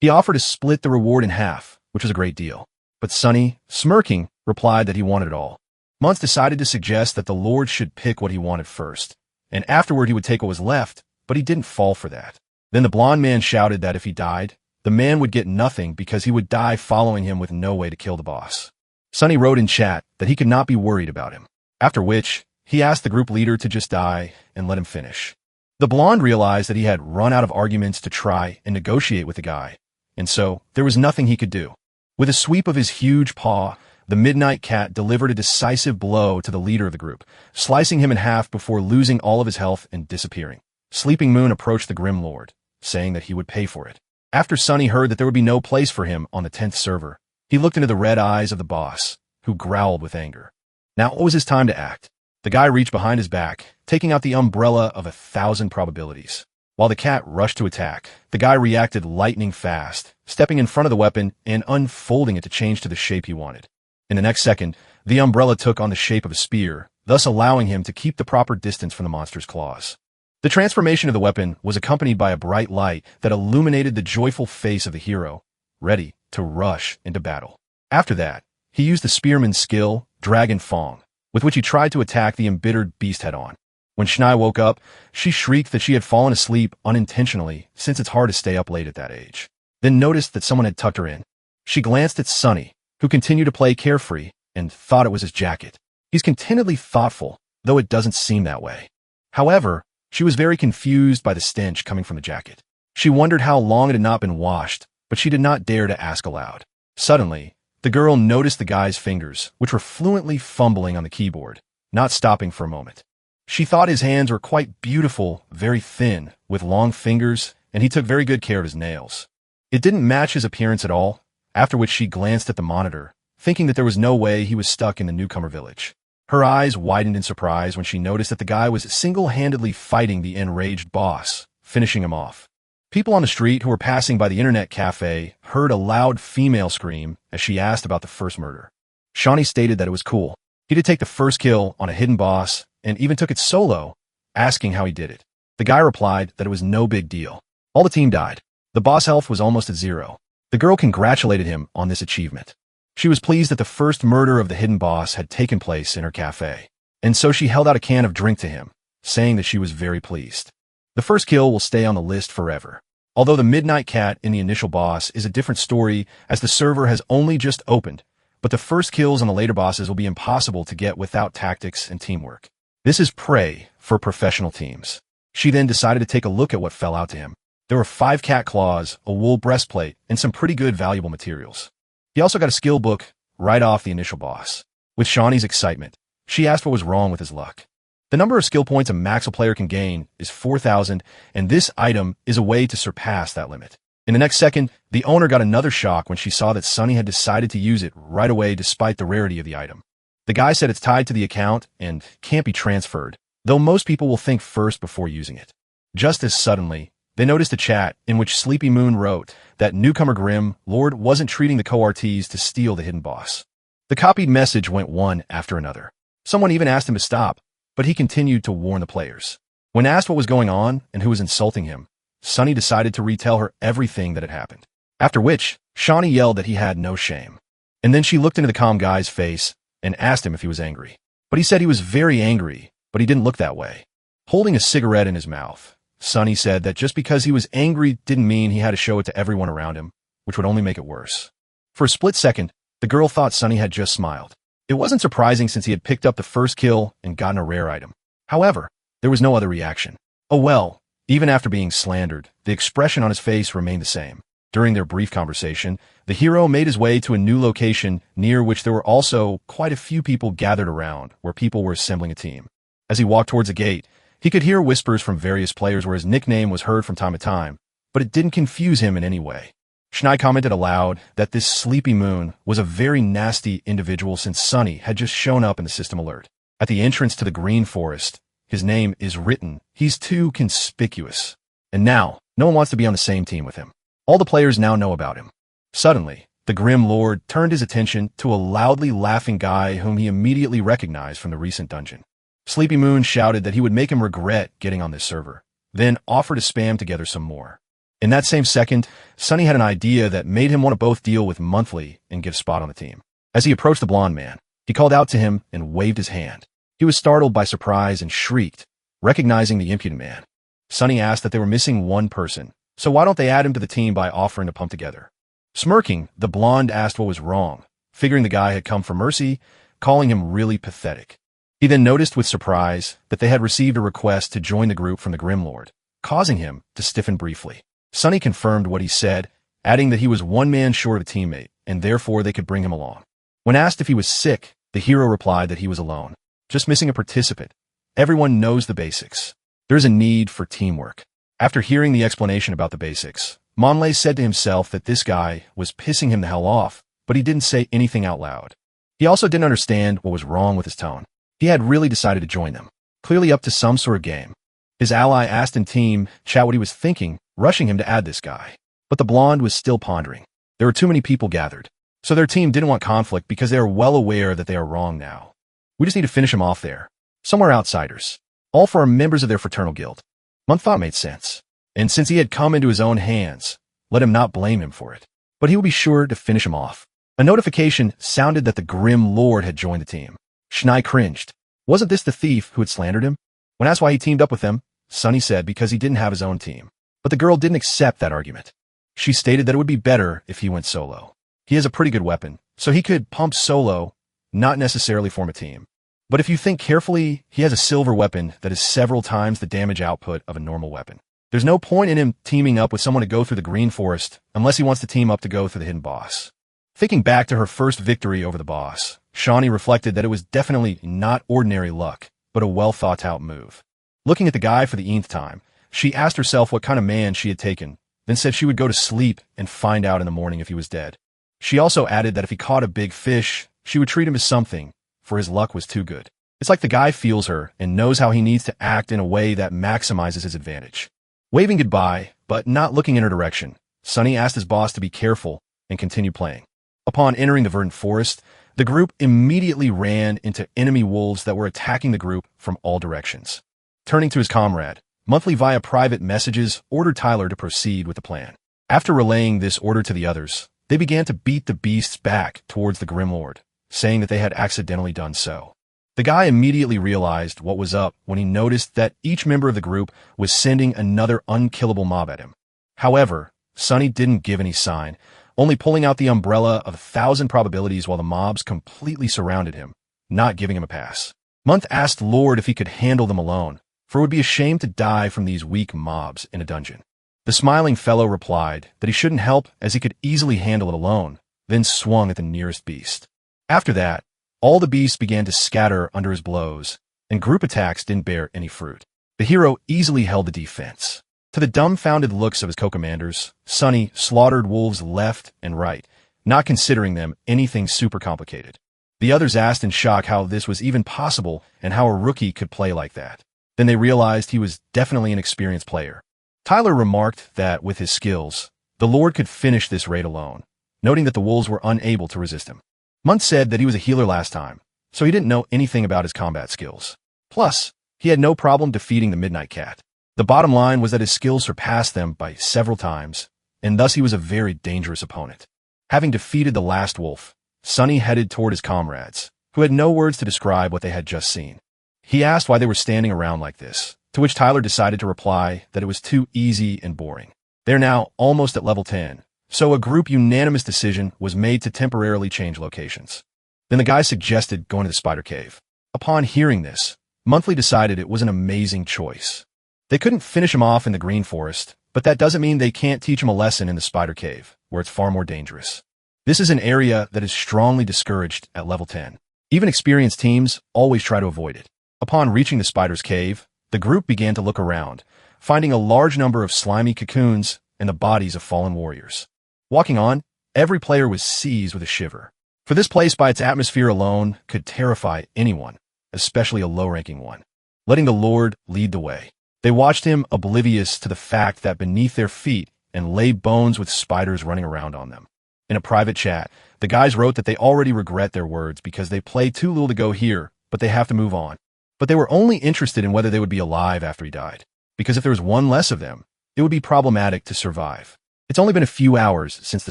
He offered to split the reward in half, which was a great deal. But Sunny, smirking, replied that he wanted it all. Month decided to suggest that the Lord should pick what he wanted first, and afterward he would take what was left, but he didn't fall for that. Then the blonde man shouted that if he died, the man would get nothing because he would die following him with no way to kill the boss. Sunny wrote in chat that he could not be worried about him. After which, he asked the group leader to just die and let him finish. The blonde realized that he had run out of arguments to try and negotiate with the guy, and so there was nothing he could do. With a sweep of his huge paw, the Midnight Cat delivered a decisive blow to the leader of the group, slicing him in half before losing all of his health and disappearing. Sleeping Moon approached the Grim Lord, saying that he would pay for it. After Sunny heard that there would be no place for him on the 10th server, he looked into the red eyes of the boss, who growled with anger. Now it was his time to act. The guy reached behind his back, taking out the umbrella of 1,000 probabilities. While the cat rushed to attack, the guy reacted lightning fast, stepping in front of the weapon and unfolding it to change to the shape he wanted. In the next second, the umbrella took on the shape of a spear, thus allowing him to keep the proper distance from the monster's claws. The transformation of the weapon was accompanied by a bright light that illuminated the joyful face of the hero, ready to rush into battle. After that, he used the spearman's skill, Dragon Fong, with which he tried to attack the embittered beast head-on. When Schnei woke up, she shrieked that she had fallen asleep unintentionally, since it's hard to stay up late at that age. Then noticed that someone had tucked her in. She glanced at Sunny, who continued to play carefree, and thought it was his jacket. He's contentedly thoughtful, though it doesn't seem that way. However, she was very confused by the stench coming from the jacket. She wondered how long it had not been washed, but she did not dare to ask aloud. Suddenly, the girl noticed the guy's fingers, which were fluently fumbling on the keyboard, not stopping for a moment. She thought his hands were quite beautiful, very thin, with long fingers, and he took very good care of his nails. It didn't match his appearance at all, after which she glanced at the monitor, thinking that there was no way he was stuck in the newcomer village. Her eyes widened in surprise when she noticed that the guy was single-handedly fighting the enraged boss, finishing him off. People on the street who were passing by the internet cafe heard a loud female scream as she asked about the first murder. Shawnee stated that it was cool. He did take the first kill on a hidden boss and even took it solo, asking how he did it. The guy replied that it was no big deal. All the team died. The boss health was almost at 0. The girl congratulated him on this achievement. She was pleased that the first murder of the hidden boss had taken place in her cafe, and so she held out a can of drink to him, saying that she was very pleased. The first kill will stay on the list forever. Although the Midnight Cat in the initial boss is a different story as the server has only just opened, but the first kills on the later bosses will be impossible to get without tactics and teamwork. This is prey for professional teams. She then decided to take a look at what fell out to him. There were 5 cat claws, a wool breastplate, and some pretty good valuable materials. He also got a skill book right off the initial boss. With Shawnee's excitement, she asked what was wrong with his luck. The number of skill points a Maxwell player can gain is 4,000, and this item is a way to surpass that limit. In the next second, the owner got another shock when she saw that Sunny had decided to use it right away despite the rarity of the item. The guy said it's tied to the account and can't be transferred, though most people will think first before using it. Just as suddenly, they noticed a chat in which Sleepy Moon wrote that newcomer Grim Lord wasn't treating the cohortees to steal the hidden boss. The copied message went one after another. Someone even asked him to stop, but he continued to warn the players. When asked what was going on and who was insulting him, Sunny decided to retell her everything that had happened. After which, Shawnee yelled that he had no shame. And then she looked into the calm guy's face and asked him if he was angry. But he said he was very angry, but he didn't look that way. Holding a cigarette in his mouth, Sunny said that just because he was angry didn't mean he had to show it to everyone around him, which would only make it worse. For a split second, the girl thought Sunny had just smiled. It wasn't surprising since he had picked up the first kill and gotten a rare item. However, there was no other reaction. Oh well, even after being slandered, the expression on his face remained the same. During their brief conversation, the hero made his way to a new location near which there were also quite a few people gathered around, where people were assembling a team. As he walked towards the gate, he could hear whispers from various players where his nickname was heard from time to time, but it didn't confuse him in any way. Schnei commented aloud that this Sleepy Moon was a very nasty individual since Sunny had just shown up in the system alert. At the entrance to the Green Forest, his name is written. He's too conspicuous. And now, no one wants to be on the same team with him. All the players now know about him. Suddenly, the Grim Lord turned his attention to a loudly laughing guy whom he immediately recognized from the recent dungeon. Sleepy Moon shouted that he would make him regret getting on this server, then offered to spam together some more. In that same second, Sunny had an idea that made him want to both deal with Monthly and give Spot on the team. As he approached the blonde man, he called out to him and waved his hand. He was startled by surprise and shrieked, recognizing the impudent man. Sunny asked that they were missing one person, so why don't they add him to the team by offering to pump together? Smirking, the blonde asked what was wrong, figuring the guy had come for mercy, calling him really pathetic. He then noticed with surprise that they had received a request to join the group from the Grim Lord, causing him to stiffen briefly. Sunny confirmed what he said, adding that he was one man short of a teammate, and therefore they could bring him along. When asked if he was sick, the hero replied that he was alone, just missing a participant. Everyone knows the basics. There's a need for teamwork. After hearing the explanation about the basics, Monlay said to himself that this guy was pissing him the hell off, but he didn't say anything out loud. He also didn't understand what was wrong with his tone. He had really decided to join them, clearly up to some sort of game. His ally asked in team chat what he was thinking, rushing him to add this guy. But the blonde was still pondering. There were too many people gathered, so their team didn't want conflict because they are well aware that they are wrong now. We just need to finish him off there. Somewhere outsiders. All for our members of their fraternal guild. Month thought made sense. And since he had come into his own hands, let him not blame him for it. But he will be sure to finish him off. A notification sounded that the Grim Lord had joined the team. Schnei cringed. Wasn't this the thief who had slandered him? When asked why he teamed up with them, Sunny said because he didn't have his own team. But the girl didn't accept that argument. She stated that it would be better if he went solo. He has a pretty good weapon, so he could pump solo, not necessarily form a team. But if you think carefully, he has a silver weapon that is several times the damage output of a normal weapon. There's no point in him teaming up with someone to go through the Green Forest unless he wants to team up to go through the hidden boss. Thinking back to her first victory over the boss, Shawnee reflected that it was definitely not ordinary luck, but a well-thought-out move. Looking at the guy for the nth time, she asked herself what kind of man she had taken, then said she would go to sleep and find out in the morning if he was dead. She also added that if he caught a big fish, she would treat him as something, for his luck was too good. It's like the guy feels her and knows how he needs to act in a way that maximizes his advantage. Waving goodbye, but not looking in her direction, Sunny asked his boss to be careful and continue playing. Upon entering the verdant forest, the group immediately ran into enemy wolves that were attacking the group from all directions. Turning to his comrade, Monthly via private messages ordered Tyler to proceed with the plan. After relaying this order to the others, they began to beat the beasts back towards the Grim Lord, saying that they had accidentally done so. The guy immediately realized what was up when he noticed that each member of the group was sending another unkillable mob at him. However, Sunny didn't give any sign, only pulling out the umbrella of 1,000 probabilities while the mobs completely surrounded him, not giving him a pass. Month asked Lord if he could handle them alone, for it would be a shame to die from these weak mobs in a dungeon. The smiling fellow replied that he shouldn't help as he could easily handle it alone, then swung at the nearest beast. After that, all the beasts began to scatter under his blows, and group attacks didn't bear any fruit. The hero easily held the defense. To the dumbfounded looks of his co-commanders, Sunny slaughtered wolves left and right, not considering them anything super complicated. The others asked in shock how this was even possible and how a rookie could play like that. Then they realized he was definitely an experienced player. Tyler remarked that with his skills, the Lord could finish this raid alone, noting that the wolves were unable to resist him. Munt said that he was a healer last time, so he didn't know anything about his combat skills. Plus, he had no problem defeating the Midnight Cat. The bottom line was that his skills surpassed them by several times, and thus he was a very dangerous opponent. Having defeated the last wolf, Sunny headed toward his comrades, who had no words to describe what they had just seen. He asked why they were standing around like this, to which Tyler decided to reply that it was too easy and boring. They're now almost at level 10, so a group unanimous decision was made to temporarily change locations. Then the guy suggested going to the spider cave. Upon hearing this, Monthly decided it was an amazing choice. They couldn't finish him off in the green forest, but that doesn't mean they can't teach him a lesson in the spider cave, where it's far more dangerous. This is an area that is strongly discouraged at level 10. Even experienced teams always try to avoid it. Upon reaching the spider's cave, the group began to look around, finding a large number of slimy cocoons and the bodies of fallen warriors. Walking on, every player was seized with a shiver. For this place by its atmosphere alone could terrify anyone, especially a low-ranking one. Letting the Lord lead the way, they watched him oblivious to the fact that beneath their feet and lay bones with spiders running around on them. In a private chat, the guys wrote that they already regret their words because they played too little to go here, but they have to move on. But they were only interested in whether they would be alive after he died, because if there was one less of them, it would be problematic to survive. It's only been a few hours since the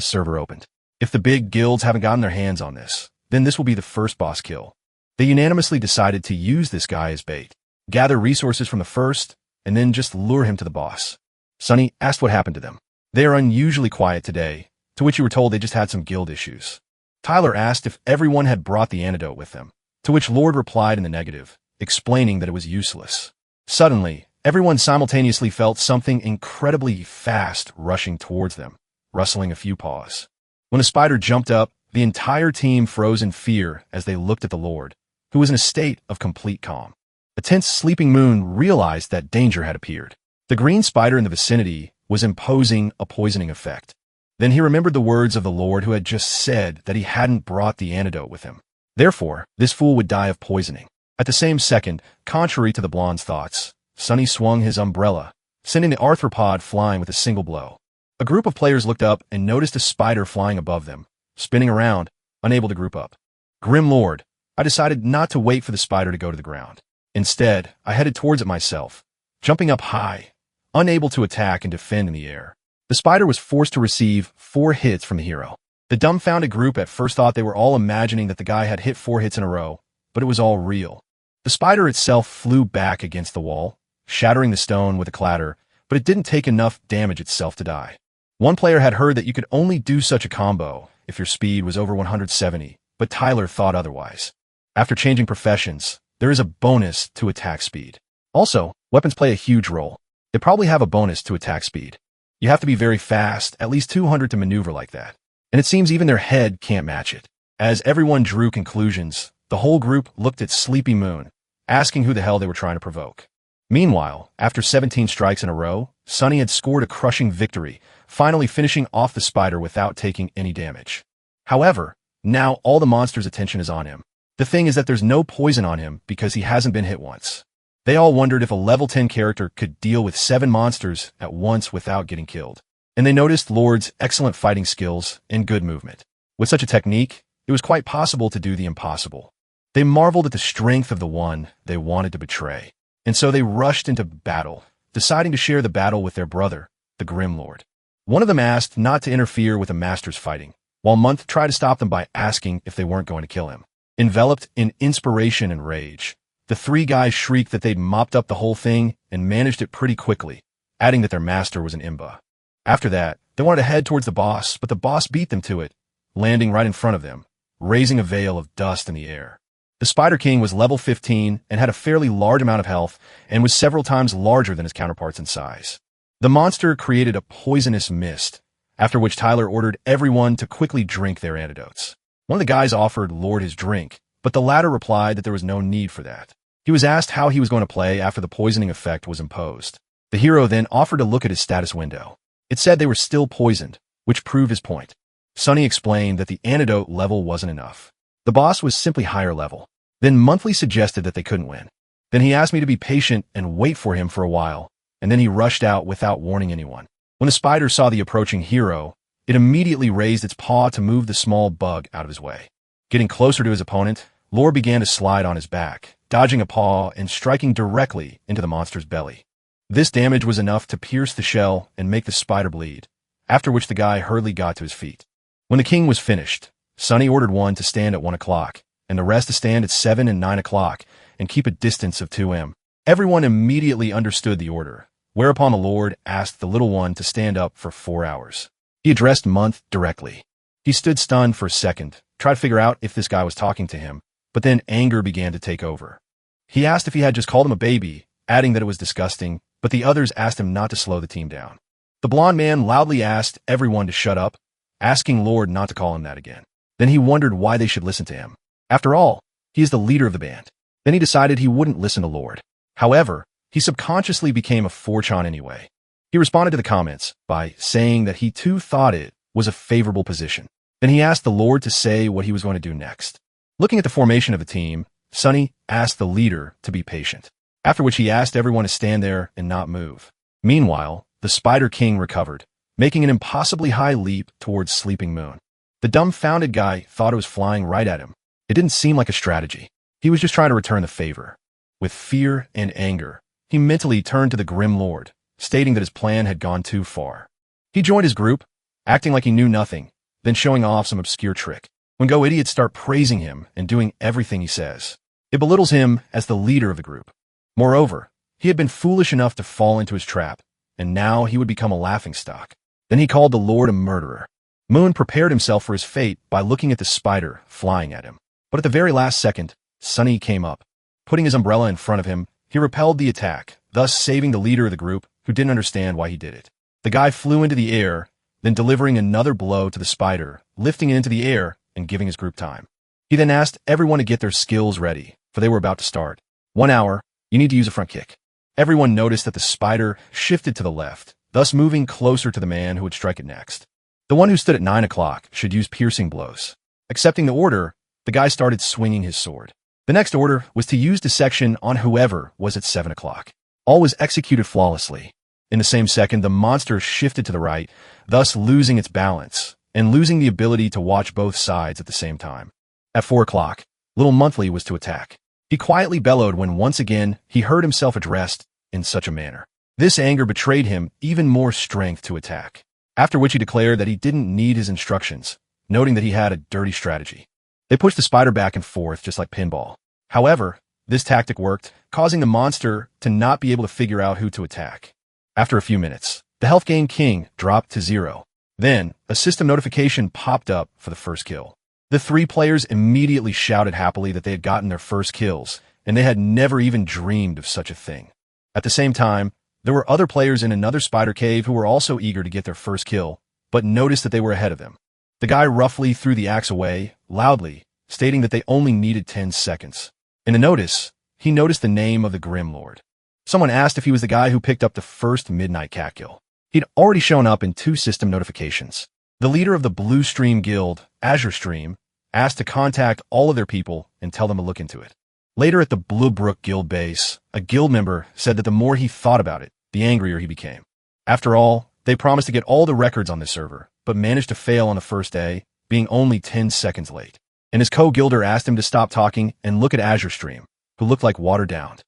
server opened. If the big guilds haven't gotten their hands on this, then this will be the first boss kill. They unanimously decided to use this guy as bait, gather resources from the first, and then just lure him to the boss. Sunny asked what happened to them. They are unusually quiet today, to which you were told they just had some guild issues. Tyler asked if everyone had brought the antidote with them, to which Lord replied in the negative, explaining that it was useless. Suddenly, everyone simultaneously felt something incredibly fast rushing towards them, rustling a few paws. When the spider jumped up, the entire team froze in fear as they looked at the Lord, who was in a state of complete calm. A tense sleeping moon realized that danger had appeared. The green spider in the vicinity was imposing a poisoning effect. Then he remembered the words of the Lord who had just said that he hadn't brought the antidote with him. Therefore, this fool would die of poisoning. At the same second, contrary to the blonde's thoughts, Sunny swung his umbrella, sending the arthropod flying with a single blow. A group of players looked up and noticed a spider flying above them, spinning around, unable to group up. Grim Lord, I decided not to wait for the spider to go to the ground. Instead, I headed towards it myself, jumping up high, unable to attack and defend in the air. The spider was forced to receive 4 hits from the hero. The dumbfounded group at first thought they were all imagining that the guy had hit 4 hits in a row, but it was all real. The spider itself flew back against the wall, shattering the stone with a clatter, but it didn't take enough damage itself to die. One player had heard that you could only do such a combo if your speed was over 170, but Tyler thought otherwise. After changing professions, there is a bonus to attack speed. Also, weapons play a huge role. They probably have a bonus to attack speed. You have to be very fast, at least 200 to maneuver like that. And it seems even their head can't match it. As everyone drew conclusions, the whole group looked at Sleepy Moon, asking who the hell they were trying to provoke. Meanwhile, after 17 strikes in a row, Sunny had scored a crushing victory, finally finishing off the spider without taking any damage. However, now all the monster's attention is on him. The thing is that there's no poison on him because he hasn't been hit once. They all wondered if a level 10 character could deal with 7 monsters at once without getting killed. And they noticed Lord's excellent fighting skills and good movement. With such a technique, it was quite possible to do the impossible. They marveled at the strength of the one they wanted to betray. And so they rushed into battle, deciding to share the battle with their brother, the Grim Lord. One of them asked not to interfere with the master's fighting, while Month tried to stop them by asking if they weren't going to kill him. Enveloped in inspiration and rage, the 3 guys shrieked that they'd mopped up the whole thing and managed it pretty quickly, adding that their master was an imba. After that, they wanted to head towards the boss, but the boss beat them to it, landing right in front of them, raising a veil of dust in the air. The Spider King was level 15 and had a fairly large amount of health and was several times larger than his counterparts in size. The monster created a poisonous mist, after which Tyler ordered everyone to quickly drink their antidotes. One of the guys offered Lord his drink, but the latter replied that there was no need for that. He was asked how he was going to play after the poisoning effect was imposed. The hero then offered to look at his status window. It said they were still poisoned, which proved his point. Sunny explained that the antidote level wasn't enough. The boss was simply higher level. Then Monthly suggested that they couldn't win. Then he asked me to be patient and wait for him for a while, and then he rushed out without warning anyone. When the spider saw the approaching hero, it immediately raised its paw to move the small bug out of his way. Getting closer to his opponent, Lore began to slide on his back, dodging a paw and striking directly into the monster's belly. This damage was enough to pierce the shell and make the spider bleed, after which the guy hurriedly got to his feet. When the king was finished, Sunny ordered one to stand at 1 o'clock, and the rest to stand at 7 and 9 o'clock, and keep a distance of 2 m. Everyone immediately understood the order, whereupon the Lord asked the little one to stand up for 4 hours. He addressed Month directly. He stood stunned for a second, tried to figure out if this guy was talking to him, but then anger began to take over. He asked if he had just called him a baby, adding that it was disgusting, but the others asked him not to slow the team down. The blond man loudly asked everyone to shut up, asking Lord not to call him that again. Then he wondered why they should listen to him. After all, he is the leader of the band. Then he decided he wouldn't listen to Lord. However, he subconsciously became a 4chan anyway. He responded to the comments by saying that he too thought it was a favorable position. Then he asked the Lord to say what he was going to do next. Looking at the formation of the team, Sunny asked the leader to be patient, after which he asked everyone to stand there and not move. Meanwhile, the Spider King recovered, making an impossibly high leap towards Sleeping Moon. The dumbfounded guy thought it was flying right at him. It didn't seem like a strategy. He was just trying to return the favor. With fear and anger, he mentally turned to the Grim Lord, stating that his plan had gone too far. He joined his group, acting like he knew nothing, then showing off some obscure trick. When Go idiots start praising him and doing everything he says, it belittles him as the leader of the group. Moreover, he had been foolish enough to fall into his trap, and now he would become a laughingstock. Then he called the Lord a murderer. Moon prepared himself for his fate by looking at the spider flying at him. But at the very last second, Sunny came up. Putting his umbrella in front of him, he repelled the attack, thus saving the leader of the group, who didn't understand why he did it. The guy flew into the air, then delivering another blow to the spider, lifting it into the air and giving his group time. He then asked everyone to get their skills ready, for they were about to start. 1 hour, you need to use a front kick. Everyone noticed that the spider shifted to the left, thus moving closer to the man who would strike it next. The one who stood at 9 o'clock should use piercing blows. Accepting the order, the guy started swinging his sword. The next order was to use dissection on whoever was at 7 o'clock. All was executed flawlessly. In the same second, the monster shifted to the right, thus losing its balance, and losing the ability to watch both sides at the same time. At 4 o'clock, Little Monthly was to attack. He quietly bellowed when once again he heard himself addressed in such a manner. This anger betrayed him even more strength to attack, after which he declared that he didn't need his instructions, noting that he had a dirty strategy. They pushed the spider back and forth just like pinball. However, this tactic worked, causing the monster to not be able to figure out who to attack. After a few minutes, the health gain king dropped to 0. Then, a system notification popped up for the first kill. The 3 players immediately shouted happily that they had gotten their first kills, and they had never even dreamed of such a thing. At the same time, there were other players in another spider cave who were also eager to get their first kill, but noticed that they were ahead of them. The guy roughly threw the axe away, loudly, stating that they only needed 10 seconds. In a notice, he noticed the name of the Grim Lord. Someone asked if he was the guy who picked up the first Midnight Cat kill. He'd already shown up in 2 system notifications. The leader of the Blue Stream Guild, Azure Stream, asked to contact all of their people and tell them to look into it. Later at the Bluebrook Guild base, a guild member said that the more he thought about it, the angrier he became. After all, they promised to get all the records on this server, but managed to fail on the first day, being only 10 seconds late. And his co-guilder asked him to stop talking and look at Azure Stream, who looked like watered down.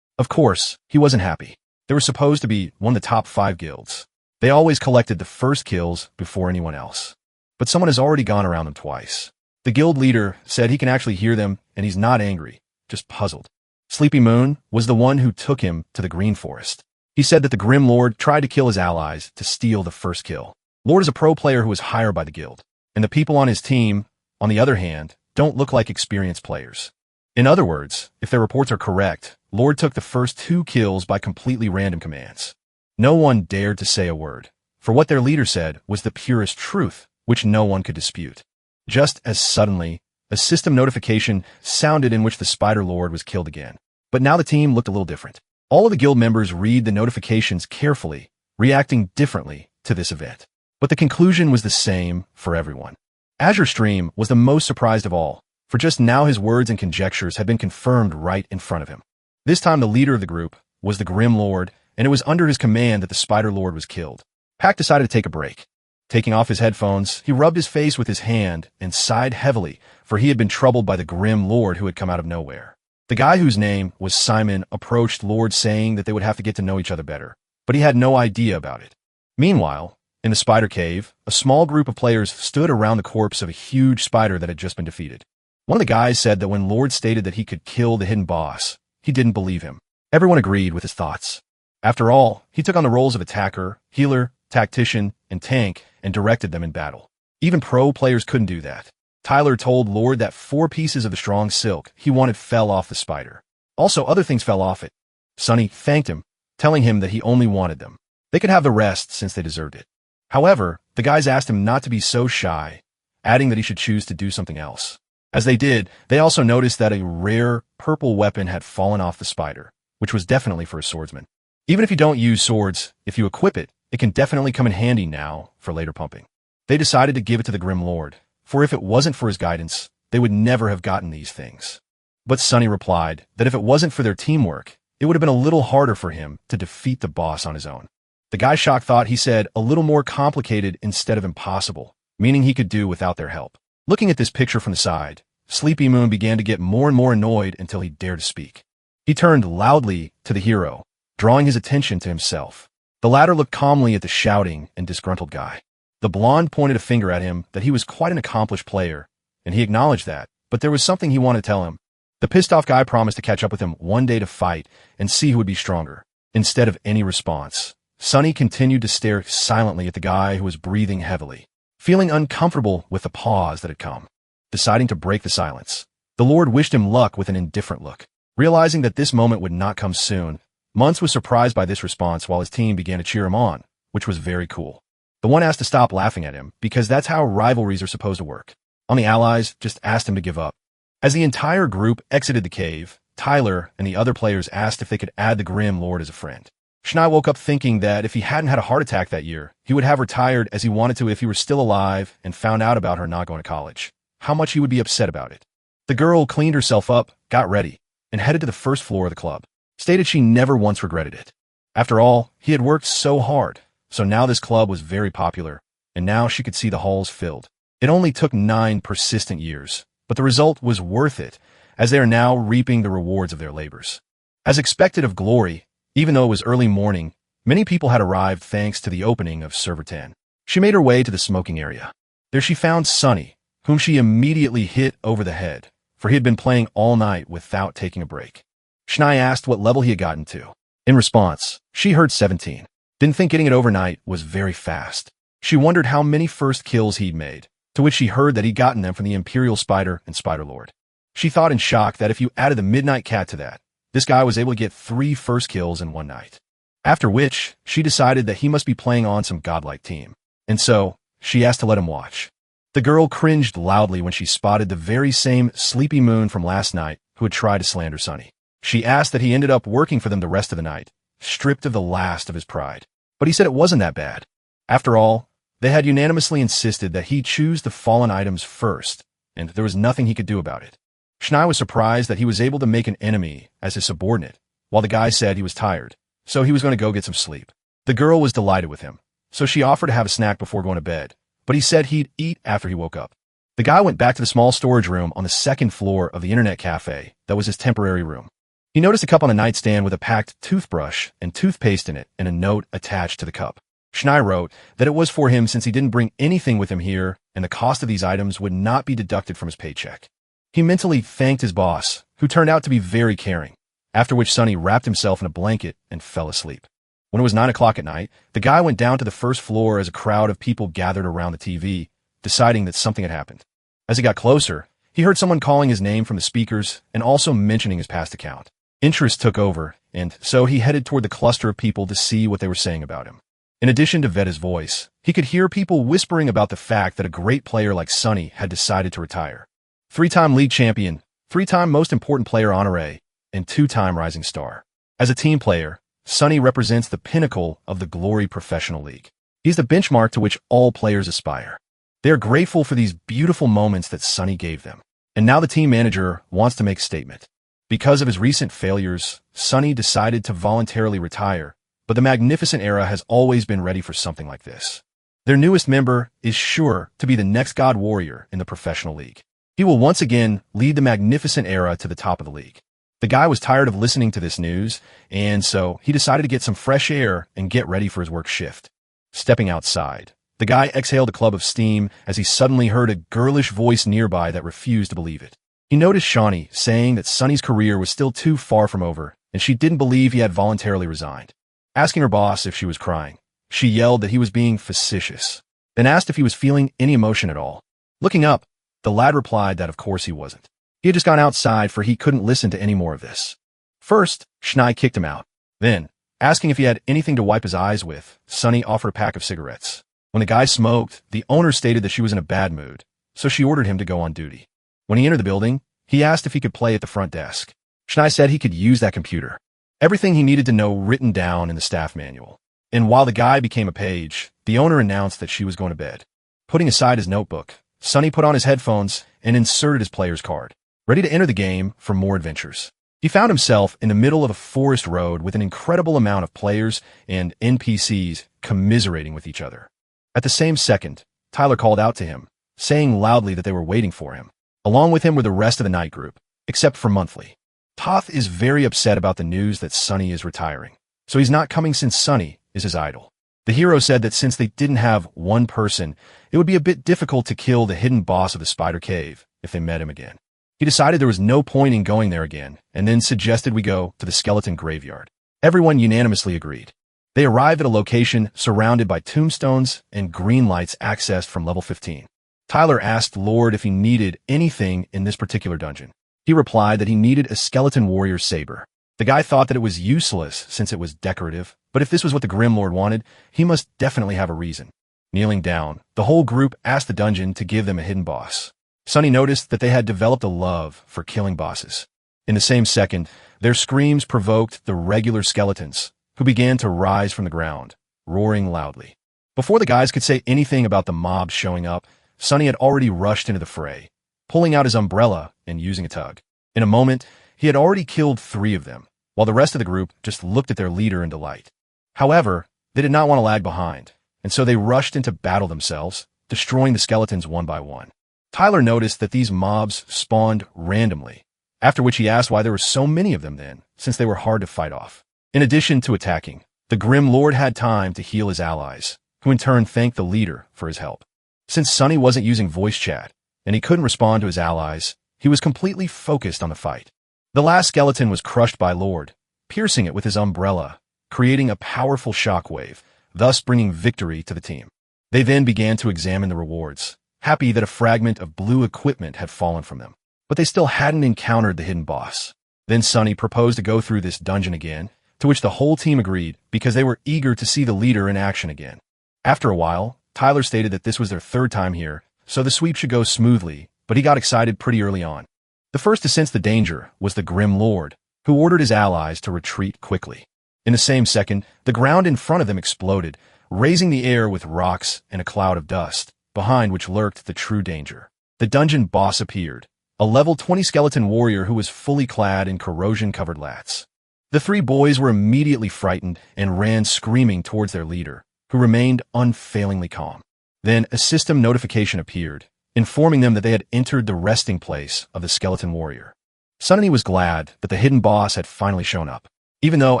Of course, he wasn't happy. They were supposed to be one of the top 5 guilds. They always collected the first kills before anyone else. But someone has already gone around them twice. The guild leader said he can actually hear them, and he's not angry, just puzzled. Sleepy Moon was the one who took him to the Green Forest. He said that the Grim Lord tried to kill his allies to steal the first kill. Lord is a pro player who was hired by the guild, and the people on his team, on the other hand, don't look like experienced players. In other words, if their reports are correct, Lord took the first 2 kills by completely random commands. No one dared to say a word, for what their leader said was the purest truth, which no one could dispute. Just as suddenly, a system notification sounded in which the Spider Lord was killed again. But now the team looked a little different. All of the guild members read the notifications carefully, reacting differently to this event. But the conclusion was the same for everyone. Azure Stream was the most surprised of all, for just now his words and conjectures had been confirmed right in front of him. This time the leader of the group was the Grim Lord, and it was under his command that the Spider Lord was killed. Pac decided to take a break. Taking off his headphones, he rubbed his face with his hand and sighed heavily, for he had been troubled by the grim Lord who had come out of nowhere. The guy whose name was Simon approached Lord saying that they would have to get to know each other better, but he had no idea about it. Meanwhile, in the spider cave, a small group of players stood around the corpse of a huge spider that had just been defeated. One of the guys said that when Lord stated that he could kill the hidden boss, he didn't believe him. Everyone agreed with his thoughts. After all, he took on the roles of attacker, healer, tactician, and tank, and directed them in battle. Even pro players couldn't do that. Tyler told Lord that 4 pieces of the strong silk he wanted fell off the spider. Also, other things fell off it. Sunny thanked him, telling him that he only wanted them. They could have the rest since they deserved it. However, the guys asked him not to be so shy, adding that he should choose to do something else. As they did, they also noticed that a rare purple weapon had fallen off the spider, which was definitely for a swordsman. Even if you don't use swords, if you equip it, it can definitely come in handy now for later pumping. They decided to give it to the Grim Lord, for if it wasn't for his guidance, they would never have gotten these things. But Sunny replied that if it wasn't for their teamwork, it would have been a little harder for him to defeat the boss on his own. The guy shocked thought he said a little more complicated instead of impossible, meaning he could do without their help. Looking at this picture from the side, Sleepy Moon began to get more and more annoyed until he dared to speak. He turned loudly to the hero, drawing his attention to himself. The latter looked calmly at the shouting and disgruntled guy. The blonde pointed a finger at him that he was quite an accomplished player, and he acknowledged that, but there was something he wanted to tell him. The pissed-off guy promised to catch up with him one day to fight and see who would be stronger. Instead of any response, Sunny continued to stare silently at the guy who was breathing heavily, feeling uncomfortable with the pause that had come. Deciding to break the silence, the Lord wished him luck with an indifferent look. Realizing that this moment would not come soon, Muntz was surprised by this response while his team began to cheer him on, which was very cool. The one asked to stop laughing at him because that's how rivalries are supposed to work. On the allies just asked him to give up. As the entire group exited the cave, Tyler and the other players asked if they could add the Grim Lord as a friend. Schnei woke up thinking that if he hadn't had a heart attack that year, he would have retired as he wanted to if he were still alive and found out about her not going to college. How much he would be upset about it. The girl cleaned herself up, got ready, and headed to the first floor of the club. Stated she never once regretted it. After all, he had worked so hard, so now this club was very popular, and now she could see the halls filled. It only took 9 persistent years, but the result was worth it, as they are now reaping the rewards of their labors. As expected of Glory, even though it was early morning, many people had arrived thanks to the opening of Server 10. She made her way to the smoking area. There she found Sunny, whom she immediately hit over the head, for he had been playing all night without taking a break. Schnei asked what level he had gotten to. In response, she heard 17. Didn't think getting it overnight was very fast. She wondered how many first kills he'd made, to which she heard that he'd gotten them from the Imperial Spider and Spider Lord. She thought in shock that if you added the Midnight Cat to that, this guy was able to get 3 first kills in one night. After which, she decided that he must be playing on some godlike team. And so, she asked to let him watch. The girl cringed loudly when she spotted the very same Sleepy Moon from last night who had tried to slander Sunny. She asked that he ended up working for them the rest of the night, stripped of the last of his pride. But he said it wasn't that bad. After all, they had unanimously insisted that he choose the fallen items first, and there was nothing he could do about it. Schnei was surprised that he was able to make an enemy as his subordinate, while the guy said he was tired, so he was going to go get some sleep. The girl was delighted with him, so she offered to have a snack before going to bed, but he said he'd eat after he woke up. The guy went back to the small storage room on the 2nd floor of the internet cafe that was his temporary room. He noticed a cup on a nightstand with a packed toothbrush and toothpaste in it and a note attached to the cup. Schnei wrote that it was for him since he didn't bring anything with him here and the cost of these items would not be deducted from his paycheck. He mentally thanked his boss, who turned out to be very caring, after which Sunny wrapped himself in a blanket and fell asleep. When it was 9 o'clock at night, the guy went down to the first floor as a crowd of people gathered around the TV, deciding that something had happened. As he got closer, he heard someone calling his name from the speakers and also mentioning his past account. Interest took over, and so he headed toward the cluster of people to see what they were saying about him. In addition to Veda's voice, he could hear people whispering about the fact that a great player like Sunny had decided to retire. 3-time league champion, 3-time most important player honoré, and 2-time rising star. As a team player, Sunny represents the pinnacle of the Glory Professional League. He's the benchmark to which all players aspire. They are grateful for these beautiful moments that Sunny gave them. And now the team manager wants to make a statement. Because of his recent failures, Sunny decided to voluntarily retire, but the Magnificent Era has always been ready for something like this. Their newest member is sure to be the next God Warrior in the professional league. He will once again lead the Magnificent Era to the top of the league. The guy was tired of listening to this news, and so he decided to get some fresh air and get ready for his work shift. Stepping outside, the guy exhaled a club of steam as he suddenly heard a girlish voice nearby that refused to believe it. He noticed Shawnee saying that Sunny's career was still too far from over, and she didn't believe he had voluntarily resigned. Asking her boss if she was crying, she yelled that he was being facetious, then asked if he was feeling any emotion at all. Looking up, the lad replied that of course he wasn't. He had just gone outside for he couldn't listen to any more of this. First, Schnei kicked him out. Then, asking if he had anything to wipe his eyes with, Sunny offered a pack of cigarettes. When the guy smoked, the owner stated that she was in a bad mood, so she ordered him to go on duty. When he entered the building, he asked if he could play at the front desk. Schnei said he could use that computer. Everything he needed to know written down in the staff manual. And while the guy became a page, the owner announced that she was going to bed. Putting aside his notebook, Sunny put on his headphones and inserted his player's card, ready to enter the game for more adventures. He found himself in the middle of a forest road with an incredible amount of players and NPCs commiserating with each other. At the same second, Tyler called out to him, saying loudly that they were waiting for him. Along with him were the rest of the night group, except for Monthly. Toth is very upset about the news that Sunny is retiring, so he's not coming since Sunny is his idol. The hero said that since they didn't have one person, it would be a bit difficult to kill the hidden boss of the Spider Cave if they met him again. He decided there was no point in going there again, and then suggested we go to the skeleton graveyard. Everyone unanimously agreed. They arrived at a location surrounded by tombstones and green lights accessed from level 15. Tyler asked Lord if he needed anything in this particular dungeon. He replied that he needed a skeleton warrior saber. The guy thought that it was useless since it was decorative, but if this was what the Grim Lord wanted, he must definitely have a reason. Kneeling down, the whole group asked the dungeon to give them a hidden boss. Sunny noticed that they had developed a love for killing bosses. In the same second, their screams provoked the regular skeletons, who began to rise from the ground, roaring loudly. Before the guys could say anything about the mob showing up, Sunny had already rushed into the fray, pulling out his umbrella and using a tug. In a moment, he had already killed 3 of them, while the rest of the group just looked at their leader in delight. However, they did not want to lag behind, and so they rushed into battle themselves, destroying the skeletons one by one. Tyler noticed that these mobs spawned randomly, after which he asked why there were so many of them then, since they were hard to fight off. In addition to attacking, the Grim Lord had time to heal his allies, who in turn thanked the leader for his help. Since Sunny wasn't using voice chat, and he couldn't respond to his allies, he was completely focused on the fight. The last skeleton was crushed by Lord, piercing it with his umbrella, creating a powerful shockwave, thus bringing victory to the team. They then began to examine the rewards, happy that a fragment of blue equipment had fallen from them. But they still hadn't encountered the hidden boss. Then Sunny proposed to go through this dungeon again, to which the whole team agreed because they were eager to see the leader in action again. After a while, Tyler stated that this was their 3rd time here, so the sweep should go smoothly, but he got excited pretty early on. The first to sense the danger was the Grim Lord, who ordered his allies to retreat quickly. In the same second, the ground in front of them exploded, raising the air with rocks and a cloud of dust, behind which lurked the true danger. The dungeon boss appeared, a level 20 skeleton warrior who was fully clad in corrosion-covered lats. The 3 boys were immediately frightened and ran screaming towards their leader, who remained unfailingly calm. Then a system notification appeared, informing them that they had entered the resting place of the skeleton warrior. Sunny was glad that the hidden boss had finally shown up, even though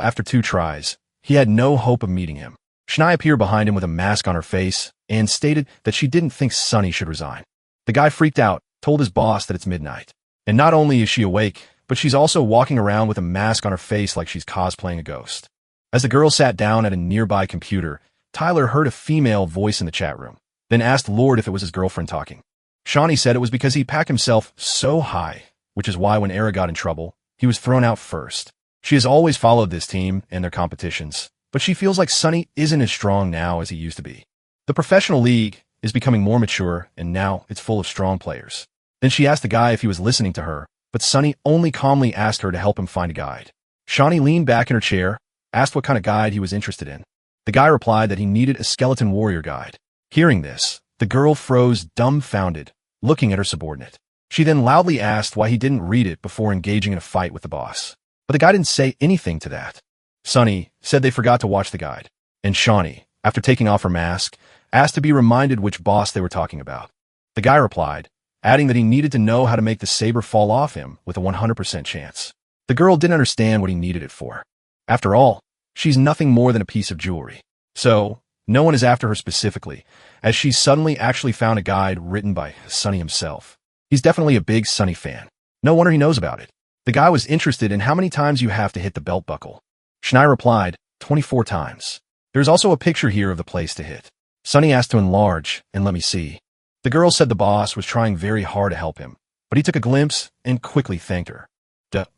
after 2 tries, he had no hope of meeting him. Schnei appeared behind him with a mask on her face and stated that she didn't think Sunny should resign. The guy freaked out, told his boss that it's midnight. And not only is she awake, but she's also walking around with a mask on her face like she's cosplaying a ghost. As the girl sat down at a nearby computer, Tyler heard a female voice in the chat room, then asked Lord if it was his girlfriend talking. Shawnee said it was because he packed himself so high, which is why when Era got in trouble, he was thrown out first. She has always followed this team and their competitions, but she feels like Sunny isn't as strong now as he used to be. The professional league is becoming more mature, and now it's full of strong players. Then she asked the guy if he was listening to her, but Sunny only calmly asked her to help him find a guide. Shawnee leaned back in her chair, asked what kind of guide he was interested in. The guy replied that he needed a skeleton warrior guide. Hearing this, the girl froze dumbfounded, looking at her subordinate. She then loudly asked why he didn't read it before engaging in a fight with the boss. But the guy didn't say anything to that. Sunny said they forgot to watch the guide, and Shawnee, after taking off her mask, asked to be reminded which boss they were talking about. The guy replied, adding that he needed to know how to make the saber fall off him with a 100% chance. The girl didn't understand what he needed it for. After all, she's nothing more than a piece of jewelry. So, no one is after her specifically, as she suddenly actually found a guide written by Sunny himself. He's definitely a big Sunny fan. No wonder he knows about it. The guy was interested in how many times you have to hit the belt buckle. Shania replied, 24 times. There's also a picture here of the place to hit. Sunny asked to enlarge and let me see. The girl said the boss was trying very hard to help him, but he took a glimpse and quickly thanked her.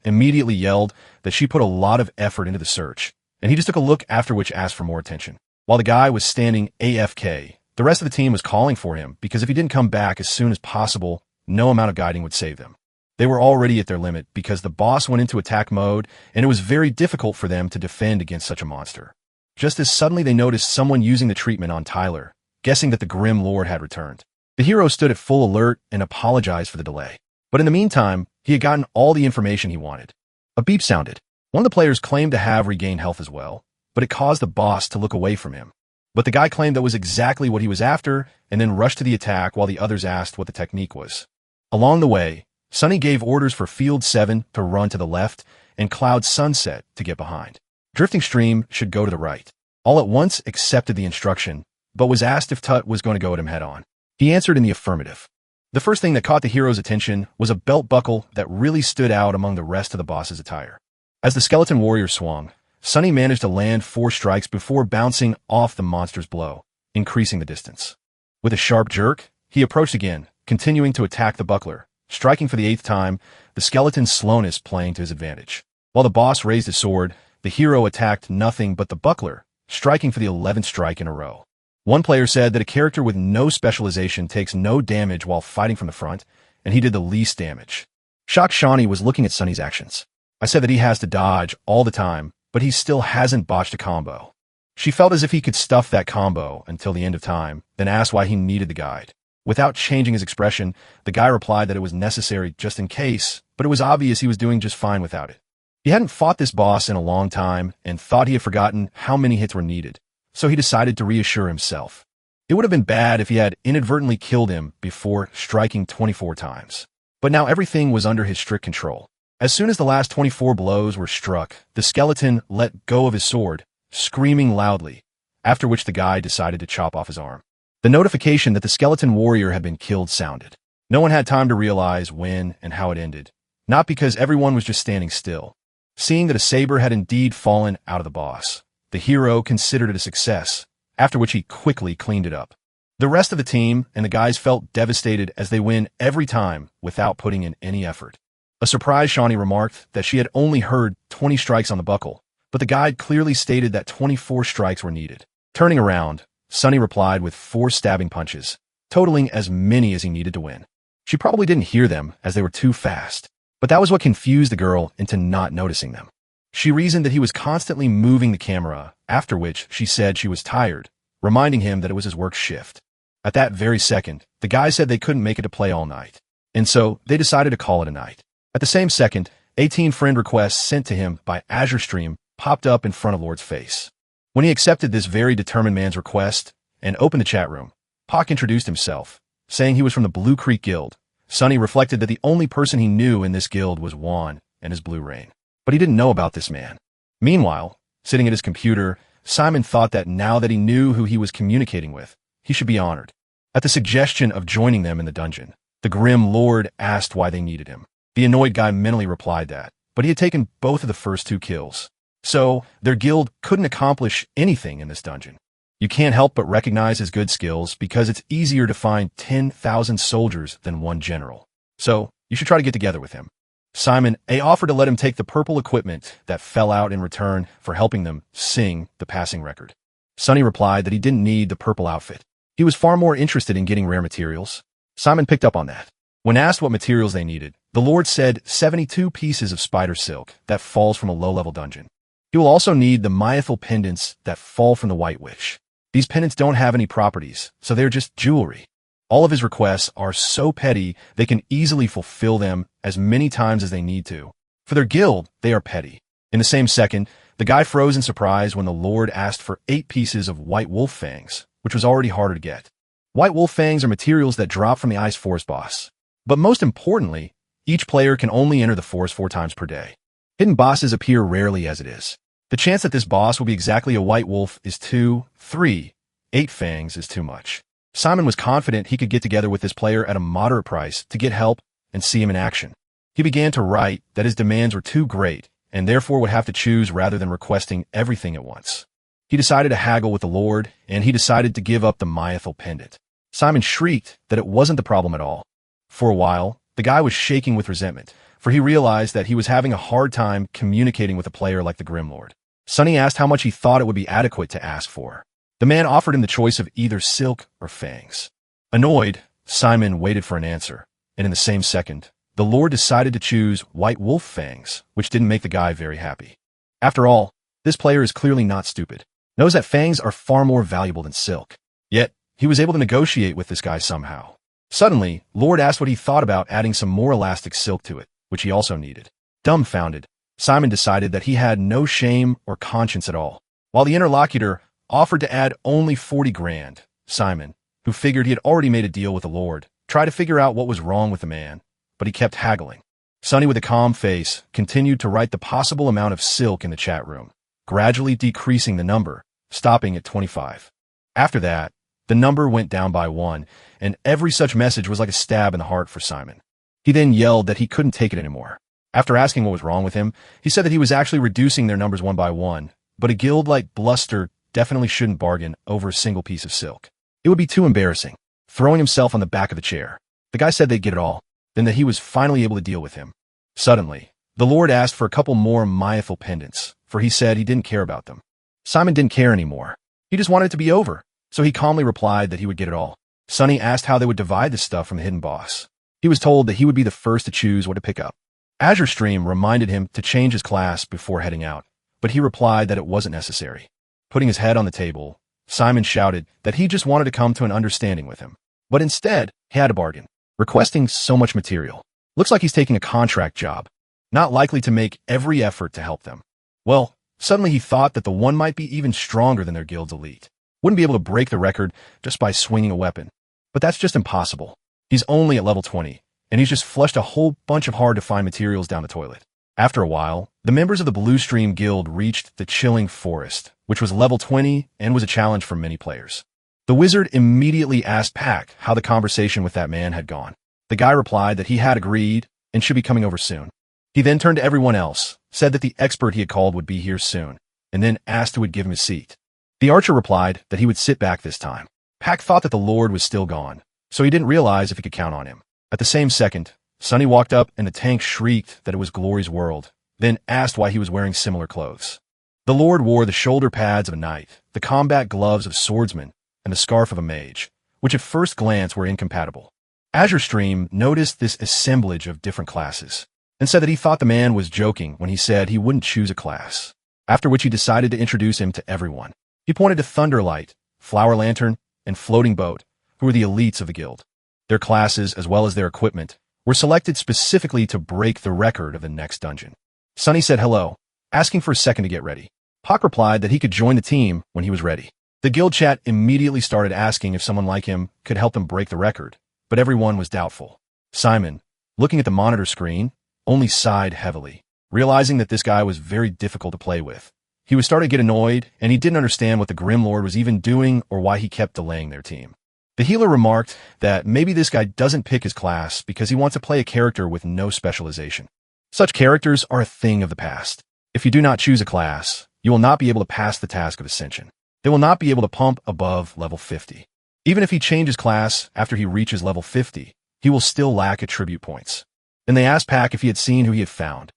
Immediately yelled that she put a lot of effort into the search, and he just took a look, after which asked for more attention. While the guy was standing AFK, the rest of the team was calling for him because if he didn't come back as soon as possible, no amount of guiding would save them. They were already at their limit because the boss went into attack mode, and it was very difficult for them to defend against such a monster. Just as suddenly they noticed someone using the treatment on Tyler, guessing that the Grim Lord had returned. The hero stood at full alert and apologized for the delay. But in the meantime, he had gotten all the information he wanted. A beep sounded. One of the players claimed to have regained health as well, but it caused the boss to look away from him. But the guy claimed that was exactly what he was after, and then rushed to the attack while the others asked what the technique was. Along the way, Sunny gave orders for Field 7 to run to the left and Cloud Sunset to get behind. Drifting Stream should go to the right. All at once accepted the instruction, but was asked if Tut was going to go at him head-on. He answered in the affirmative. The first thing that caught the hero's attention was a belt buckle that really stood out among the rest of the boss's attire. As the skeleton warrior swung, Sunny managed to land 4 strikes before bouncing off the monster's blow, increasing the distance. With a sharp jerk, he approached again, continuing to attack the buckler, striking for the 8th time, the skeleton's slowness playing to his advantage. While the boss raised his sword, the hero attacked nothing but the buckler, striking for the 11th strike in a row. One player said that a character with no specialization takes no damage while fighting from the front, and he did the least damage. Shocked Shawnee was looking at Sunny's actions. I said that he has to dodge all the time, but he still hasn't botched a combo. She felt as if he could stuff that combo until the end of time, then asked why he needed the guide. Without changing his expression, the guy replied that it was necessary just in case, but it was obvious he was doing just fine without it. He hadn't fought this boss in a long time and thought he had forgotten how many hits were needed, so he decided to reassure himself. It would have been bad if he had inadvertently killed him before striking 24 times. But now everything was under his strict control. As soon as the last 24 blows were struck, the skeleton let go of his sword, screaming loudly, after which the guy decided to chop off his arm. The notification that the skeleton warrior had been killed sounded. No one had time to realize when and how it ended, not because everyone was just standing still. Seeing that a saber had indeed fallen out of the boss, the hero considered it a success, after which he quickly cleaned it up. The rest of the team and the guys felt devastated as they win every time without putting in any effort. A surprised Shawnee remarked that she had only heard 20 strikes on the buckle, but the guide clearly stated that 24 strikes were needed. Turning around, Sunny replied with 4 stabbing punches, totaling as many as he needed to win. She probably didn't hear them as they were too fast, but that was what confused the girl into not noticing them. She reasoned that he was constantly moving the camera, after which she said she was tired, reminding him that it was his work shift. At that very second, the guy said they couldn't make it to play all night, and so they decided to call it a night. At the same second, 18 friend requests sent to him by Azure Stream popped up in front of Lord's face. When he accepted this very determined man's request and opened the chat room, Pac introduced himself, saying he was from the Blue Creek Guild. Sunny reflected that the only person he knew in this guild was Juan and his Blue Rain, but he didn't know about this man. Meanwhile, sitting at his computer, Simon thought that now that he knew who he was communicating with, he should be honored. At the suggestion of joining them in the dungeon, the Grim Lord asked why they needed him. The annoyed guy mentally replied that, but he had taken both of the first 2 kills, so their guild couldn't accomplish anything in this dungeon. You can't help but recognize his good skills because it's easier to find 10,000 soldiers than 1 general. So you should try to get together with him. Simon offered to let him take the purple equipment that fell out in return for helping them sing the passing record. Sunny replied that he didn't need the purple outfit. He was far more interested in getting rare materials. Simon picked up on that. When asked what materials they needed, the Lord said 72 pieces of spider silk that falls from a low-level dungeon. He will also need the myethal pendants that fall from the White Witch. These pendants don't have any properties, so they're just jewelry. All of his requests are so petty they can easily fulfill them as many times as they need to. For their guild, they are petty. In the same second, The guy froze in surprise when the Lord asked for 8 pieces of white wolf fangs, which was already harder to get. White wolf fangs are materials that drop from the ice forest boss. But most importantly, each player can only enter the forest 4 times per day. Hidden bosses appear rarely as it is. The chance that this boss will be exactly a white wolf is 2, 3, 8 fangs is too much. Simon was confident he could get together with this player at a moderate price to get help and see him in action. He began to write that his demands were too great and therefore would have to choose rather than requesting everything at once. He decided to haggle with the Lord, and he decided to give up the myethal pendant. Simon shrieked that it wasn't the problem at all. For a while, the guy was shaking with resentment, for he realized that he was having a hard time communicating with a player like the Grim Lord. Sonny asked how much he thought it would be adequate to ask for. The man offered him the choice of either silk or fangs. Annoyed, Simon waited for an answer, and in the same second, the Lord decided to choose white wolf fangs, which didn't make the guy very happy. After all, this player is clearly not stupid, knows that fangs are far more valuable than silk. Yet, he was able to negotiate with this guy somehow. Suddenly, Lord asked what he thought about adding some more elastic silk to it, which he also needed. Dumbfounded, Simon decided that he had no shame or conscience at all. While the interlocutor offered to add only 40 grand, Simon, who figured he had already made a deal with the Lord, tried to figure out what was wrong with the man, but he kept haggling. Sonny, with a calm face, continued to write the possible amount of silk in the chat room, gradually decreasing the number, stopping at 25. After that, the number went down by 1, and every such message was like a stab in the heart for Simon. He then yelled that he couldn't take it anymore. After asking what was wrong with him, he said that he was actually reducing their numbers 1 by 1, but a guild like Bluster definitely shouldn't bargain over a single piece of silk. It would be too embarrassing. Throwing himself on the back of the chair, the guy said they'd get it all, then that he was finally able to deal with him. Suddenly, the Lord asked for a couple more myethal pendants, for he said he didn't care about them. Simon didn't care anymore. He just wanted it to be over, so he calmly replied that he would get it all. Sonny asked how they would divide the stuff from the hidden boss. He was told that he would be the first to choose what to pick up. Azure Stream reminded him to change his class before heading out, but he replied that it wasn't necessary. Putting his head on the table, Simon shouted that he just wanted to come to an understanding with him. But instead, he had a bargain, requesting so much material. Looks like he's taking a contract job, not likely to make every effort to help them. Well, suddenly he thought that the one might be even stronger than their guild's elite. Wouldn't be able to break the record just by swinging a weapon. But that's just impossible. He's only at level 20, and he's just flushed a whole bunch of hard-to-find materials down the toilet. After a while, the members of the Blue Stream Guild reached the Chilling Forest, which was level 20 and was a challenge for many players. The wizard immediately asked Pack how the conversation with that man had gone. The guy replied that he had agreed and should be coming over soon. He then turned to everyone else, said that the expert he had called would be here soon, and then asked who would give him his seat. The archer replied that he would sit back this time. Pack thought that the Lord was still gone, so he didn't realize if he could count on him. At the same second, Sonny walked up and the tank shrieked that it was Glory's world, then asked why he was wearing similar clothes. The Lord wore the shoulder pads of a knight, the combat gloves of swordsman, and the scarf of a mage, which at first glance were incompatible. Azure Stream noticed this assemblage of different classes, and said that he thought the man was joking when he said he wouldn't choose a class, after which he decided to introduce him to everyone. He pointed to Thunderlight, Flower Lantern, and Floating Boat, who were the elites of the guild. Their classes, as well as their equipment, were selected specifically to break the record of the next dungeon. Sonny said hello, asking for a second to get ready. Hawk replied that he could join the team when he was ready. The guild chat immediately started asking if someone like him could help them break the record, but everyone was doubtful. Simon, looking at the monitor screen, only sighed heavily, realizing that this guy was very difficult to play with. He was starting to get annoyed, and he didn't understand what the Grim Lord was even doing or why he kept delaying their team. The healer remarked that maybe this guy doesn't pick his class because he wants to play a character with no specialization. Such characters are a thing of the past. If you do not choose a class, you will not be able to pass the task of Ascension. They will not be able to pump above level 50. Even if he changes class after he reaches level 50, he will still lack attribute points. Then they asked Pack if he had seen who he had found.